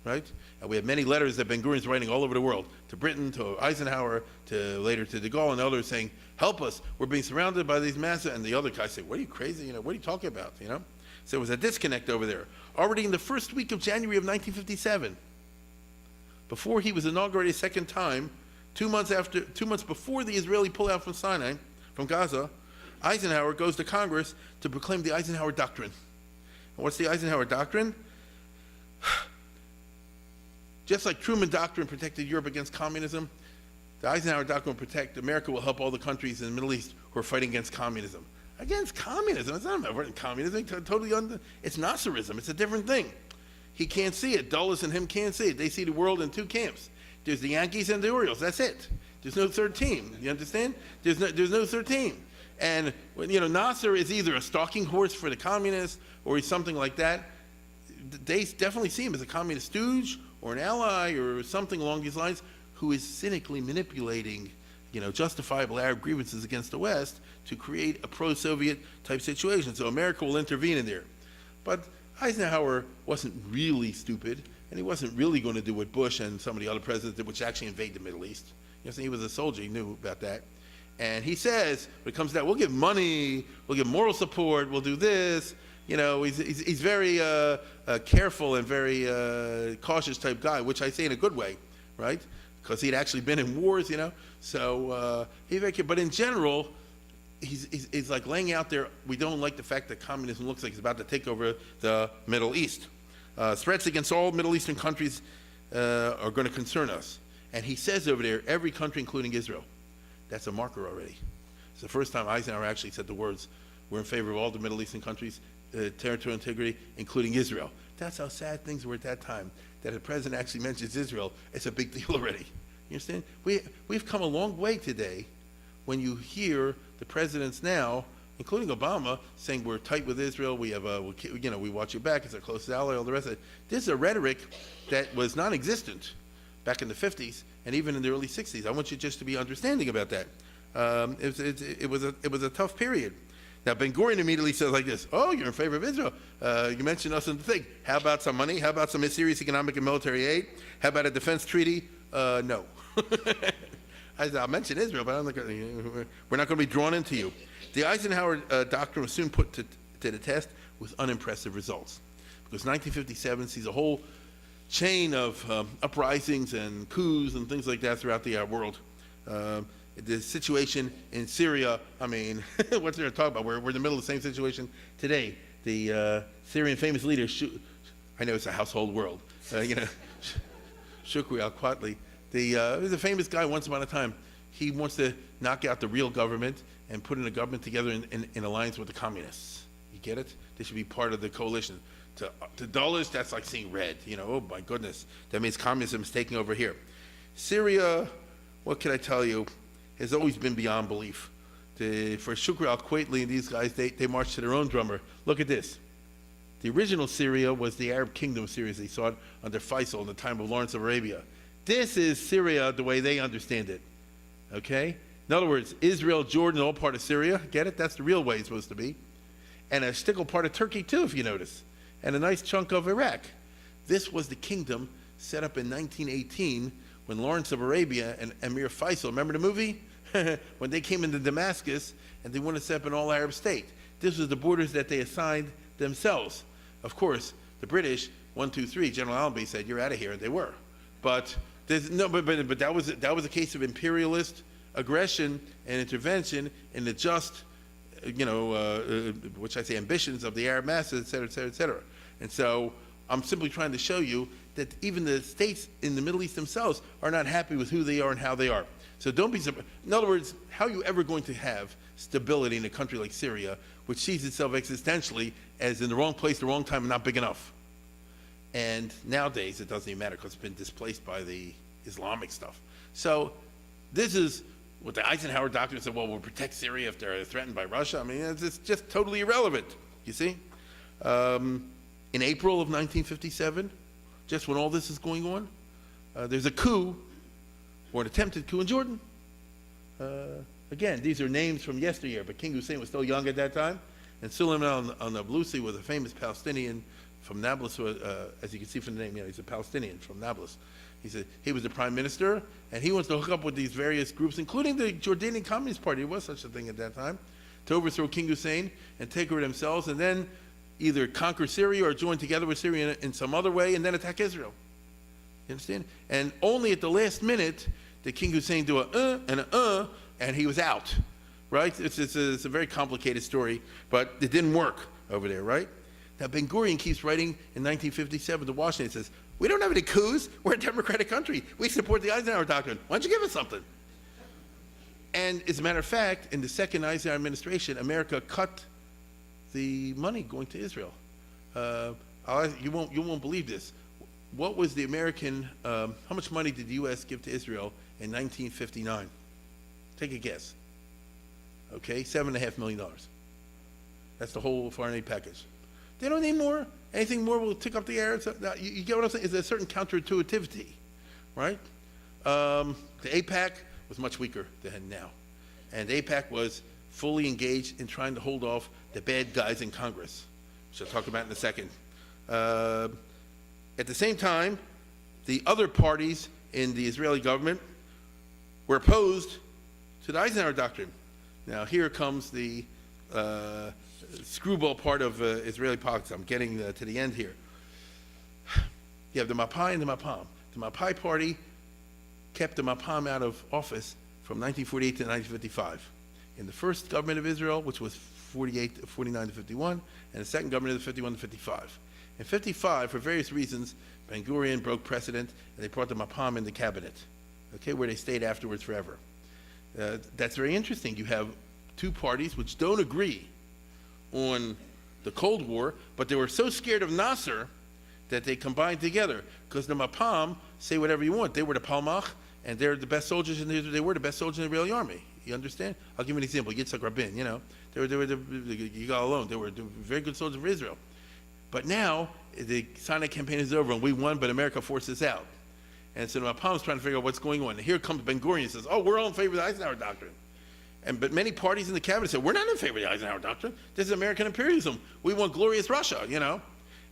right? And we have many letters that Ben Gurion's writing all over the world, to Britain, to Eisenhower, to later to de Gaulle and others, saying, help us, we're being surrounded by these masses. And the other guys say, what are you crazy? What are you talking about? So there was a disconnect over there. Already in the first week of January of 1957, before he was inaugurated a second time, 2 months before the Israeli pullout from Sinai, from Gaza, Eisenhower goes to Congress to proclaim the Eisenhower Doctrine. And what's the Eisenhower Doctrine? Just like Truman Doctrine protected Europe against communism, the Eisenhower Doctrine will protect America, will help all the countries in the Middle East who are fighting against communism. Against communism? It's not about communism. It's Nasserism. It's a different thing. He can't see it. Dulles and him can't see it. They see the world in two camps. There's the Yankees and the Orioles. That's it. There's no third team. You understand? There's no third team. And Nasser is either a stalking horse for the communists or he's something like that. They definitely see him as a communist stooge or an ally or something along these lines who is cynically manipulating, justifiable Arab grievances against the West to create a pro-Soviet type situation. So America will intervene in there. But Eisenhower wasn't really stupid, and he wasn't really going to do what Bush and some of the other presidents did, which actually invade the Middle East. He was a soldier, he knew about that. And he says, when it comes down, we'll give money, we'll give moral support, we'll do this. He's very careful and very cautious type guy, which I say in a good way, right? Because he'd actually been in wars, So he's very careful. But in general, he's like laying out there, we don't like the fact that communism looks like it's about to take over the Middle East. Threats against all Middle Eastern countries are going to concern us. And he says over there, every country, including Israel. That's a marker already. It's the first time Eisenhower actually said the words, "We're in favor of all the Middle Eastern countries' territorial integrity, including Israel." That's how sad things were at that time. That the president actually mentions Israel, it's a big deal already. You understand? We've come a long way today when you hear the presidents now, including Obama, saying we're tight with Israel, we watch your back, it's our closest ally, all the rest of it. This is a rhetoric that was non-existent back in the 50s and even in the early 60s. I want you just to be understanding about that. It was a tough period. Now, Ben Gurion immediately says like this: "Oh, you're in favor of Israel. You mentioned us in the thing. How about some money? How about some serious economic and military aid? How about a defense treaty? No." I'll mention Israel, but we're not going to be drawn into you. The Eisenhower doctrine was soon put to the test with unimpressive results, because 1957 sees a whole chain of uprisings and coups and things like that throughout the world. The situation in Syria, I mean, what's there to talk about? We're in the middle of the same situation today. The Syrian famous leader, I know it's a household word, Shukri al-Qatli. There's a famous guy once upon a time. He wants to knock out the real government and put in a government together in alliance with the communists. You get it? They should be part of the coalition. To dullers, that's like seeing red. Oh my goodness. That means communism is taking over here. Syria, what can I tell you, has always been beyond belief. For Shukri al-Qatli and these guys, they marched to their own drummer. Look at this. The original Syria was the Arab kingdom of Syria as they saw it under Faisal in the time of Lawrence of Arabia. This is Syria the way they understand it, okay? In other words, Israel, Jordan, all part of Syria. Get it? That's the real way it's supposed to be. And a stickle part of Turkey too, if you notice. And a nice chunk of Iraq. This was the kingdom set up in 1918 when Lawrence of Arabia and Emir Faisal, remember the movie? When they came into Damascus and they wanted to set up an all-Arab state. This was the borders that they assigned themselves. Of course, the British, 1, 2, 3, General Allenby said, "You're out of here," and they were. But that was a case of imperialist aggression and intervention in the just, which I say ambitions of the Arab masses, et cetera, et cetera, et cetera. And so I'm simply trying to show you that even the states in the Middle East themselves are not happy with who they are and how they are. So don't be surprised. In other words, how are you ever going to have stability in a country like Syria, which sees itself existentially as in the wrong place, the wrong time, and not big enough? And nowadays, it doesn't even matter because it's been displaced by the Islamic stuff. So this is what the Eisenhower doctrine said, well, we'll protect Syria if they're threatened by Russia. I mean, it's just totally irrelevant, you see? In April of 1957, just when all this is going on, there's a coup, or an attempted coup in Jordan. Again, these are names from yesteryear, but King Hussein was still young at that time. And Suleiman al-Nablusi was a famous Palestinian from Nablus, as you can see from the name, he's a Palestinian from Nablus. He was the prime minister, and he wants to hook up with these various groups, including the Jordanian Communist Party, there was such a thing at that time, to overthrow King Hussein and take over themselves, and then either conquer Syria or join together with Syria in some other way, and then attack Israel. You understand? And only at the last minute did King Hussein do and he was out, right? It's a very complicated story, but it didn't work over there, right? Now, Ben Gurion keeps writing in 1957 to Washington, it says, "We don't have any coups, we're a democratic country. We support the Eisenhower doctrine. Why don't you give us something?" And as a matter of fact, in the second Eisenhower administration, America cut the money going to Israel. You won't believe this. What was the American, how much money did the U.S. give to Israel in 1959? Take a guess. Okay, $7.5 million. That's the whole foreign aid package. They don't need more. Anything more will tick up the air. You get what I'm saying? It's a certain counterintuitivity, right? The AIPAC was much weaker than now. And AIPAC was fully engaged in trying to hold off the bad guys in Congress, which I'll talk about in a second. At the same time, the other parties in the Israeli government were opposed to the Eisenhower doctrine. Now, here comes the screwball part of Israeli politics. I'm getting to the end here. You have the Mapai and the Mapam. The Mapai party kept the Mapam out of office from 1948 to 1955. In the first government of Israel, which was 49 to 51, and the second government of 51 to 55. In 55, for various reasons, Ben Gurion broke precedent, and they brought the Mapam in the cabinet, okay, where they stayed afterwards forever. That's very interesting. You have two parties which don't agree on the Cold War, but they were so scared of Nasser that they combined together. Because the Mapam, say whatever you want, they were the Palmach, and they're the best soldiers they were the best soldiers in the Israeli army. You understand? I'll give you an example. Yitzhak Rabin, they were the Yigal Allon. They were very good soldiers for Israel. But now the Sinai campaign is over, and we won, but America forced us out. And so the Mapam is trying to figure out what's going on. And here comes Ben Gurion and says, "Oh, we're all in favor of the Eisenhower Doctrine." But many parties in the cabinet said, "We're not in favor of the Eisenhower Doctrine. This is American imperialism. We want glorious Russia,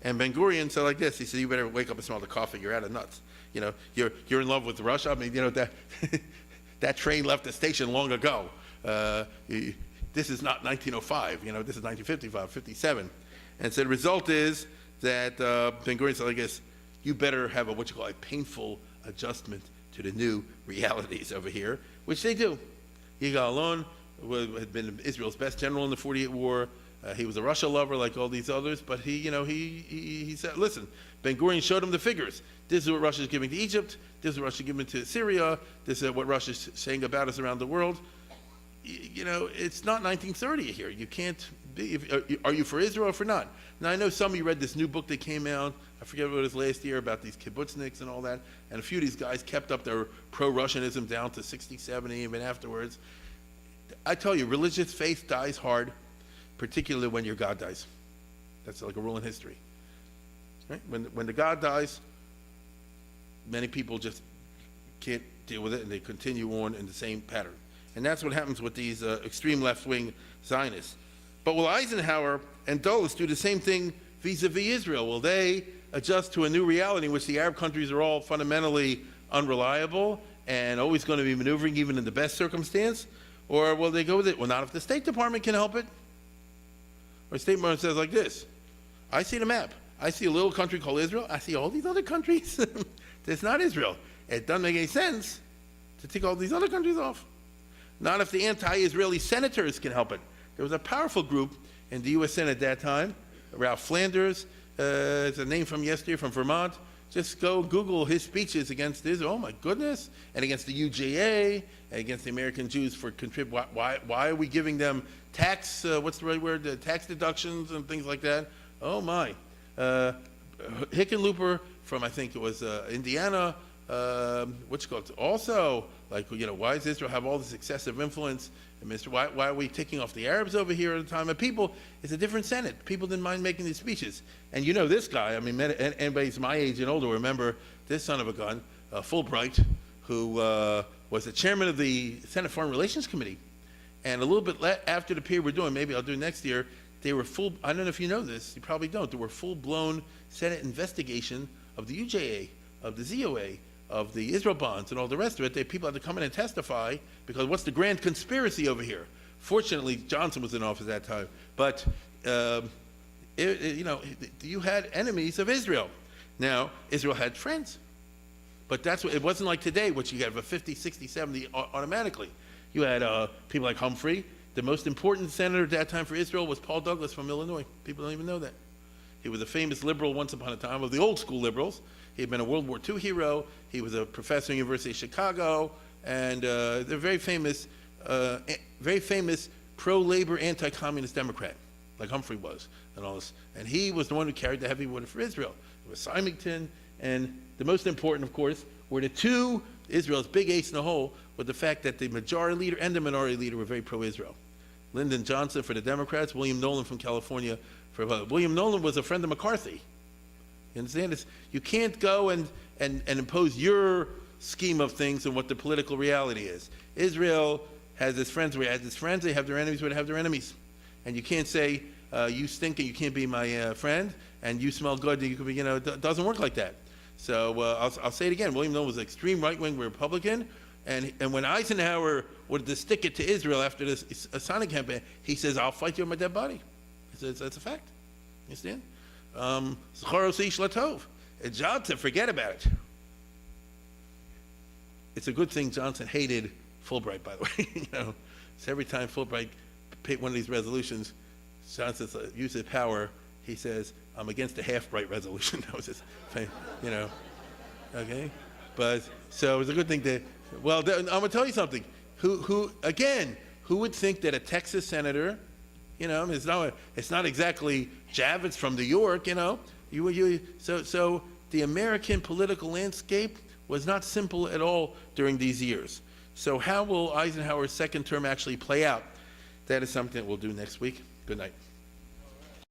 And Ben Gurion said like this. He said, "You better wake up and smell the coffee. You're out of nuts. You're in love with Russia. I mean, that that train left the station long ago. This is not 1905. This is 1955, 57." And so the result is that Ben Gurion said, "I guess you better have a painful adjustment to the new realities over here," which they do. Yigal Allon had been Israel's best general in the 48 war. He was a Russia lover like all these others, but he said, listen, Ben Gurion showed him the figures. This is what Russia is giving to Egypt. This is what Russia is giving to Syria. This is what Russia is saying about us around the world. It's not 1930 here. You can't be, are you for Israel or for not? Now, I know some of you read this new book that came out, I forget what it was last year, about these kibbutzniks and all that, and a few of these guys kept up their pro-Russianism down to 60, 70, even afterwards. I tell you, religious faith dies hard, particularly when your God dies. That's like a rule in history. Right? When the God dies, many people just can't deal with it, and they continue on in the same pattern. And that's what happens with these extreme left-wing Zionists. But will Eisenhower and Dulles do the same thing vis-a-vis Israel? Will they adjust to a new reality in which the Arab countries are all fundamentally unreliable and always going to be maneuvering even in the best circumstance? Or will they go with it? Well, not if the State Department can help it. Or the State Department says like this: I see the map. I see a little country called Israel. I see all these other countries. That's not Israel. It doesn't make any sense to take all these other countries off. Not if the anti-Israeli senators can help it. There was a powerful group in the U.S. Senate at that time. Ralph Flanders, it's a name from yesterday from Vermont. Just go Google his speeches against Israel. Oh my goodness! And against the UJA, and against the American Jews for why are we giving them tax? What's the right word? Tax deductions and things like that. Oh my! Hickenlooper from, I think it was Indiana. What's it called? Also, why does Israel have all this excessive influence? And why are we taking off the Arabs over here at a time? And people, it's a different Senate. People didn't mind making these speeches. And this guy, I mean, anybody's my age and older remember this son of a gun, Fulbright, who was the chairman of the Senate Foreign Relations Committee. And a little bit after the period we're doing, maybe I'll do next year, they were I don't know if you know this, you probably don't, there were full-blown Senate investigation of the UJA, of the ZOA, of the Israel bonds and all the rest of it. People had to come in and testify because what's the grand conspiracy over here? Fortunately, Johnson was in office at that time. But, you had enemies of Israel. Now, Israel had friends. But it wasn't like today, which you have a 50, 60, 70 automatically. You had people like Humphrey. The most important senator at that time for Israel was Paul Douglas from Illinois. People don't even know that. He was a famous liberal once upon a time, of the old school liberals. He had been a World War II hero. He was a professor at the University of Chicago, and they're very famous pro-labor, anti-communist Democrat, like Humphrey was, and all this. And he was the one who carried the heavy water for Israel. It was Symington, and the most important, of course, were the two, Israel's big ace in the hole, was the fact that the majority leader and the minority leader were very pro-Israel. Lyndon Johnson for the Democrats, William Nolan from California for William Nolan was a friend of McCarthy. You understand this? You can't go and impose your scheme of things and what the political reality is. Israel has its friends where it has its friends, they have their enemies where they have their enemies. And you can't say, you stink and you can't be my friend, and you smell good and you could be, it doesn't work like that. So I'll say it again. William Nolan was an extreme right-wing Republican, and when Eisenhower wanted to stick it to Israel after this Sinai campaign, he says, I'll fight you on my dead body. He says, that's a fact. You understand? And Johnson, forget about it. It's a good thing Johnson hated Fulbright, by the way. So every time Fulbright picked one of these resolutions, Johnson used his power. He says, I'm against the half-bright resolution. That was his thing, Okay? But, so it was a good thing to, well, I'm going to tell you something. Who Who would think that a Texas senator, it's not exactly Javits from New York, So the American political landscape was not simple at all during these years. So how will Eisenhower's second term actually play out? That is something that we'll do next week. Good night.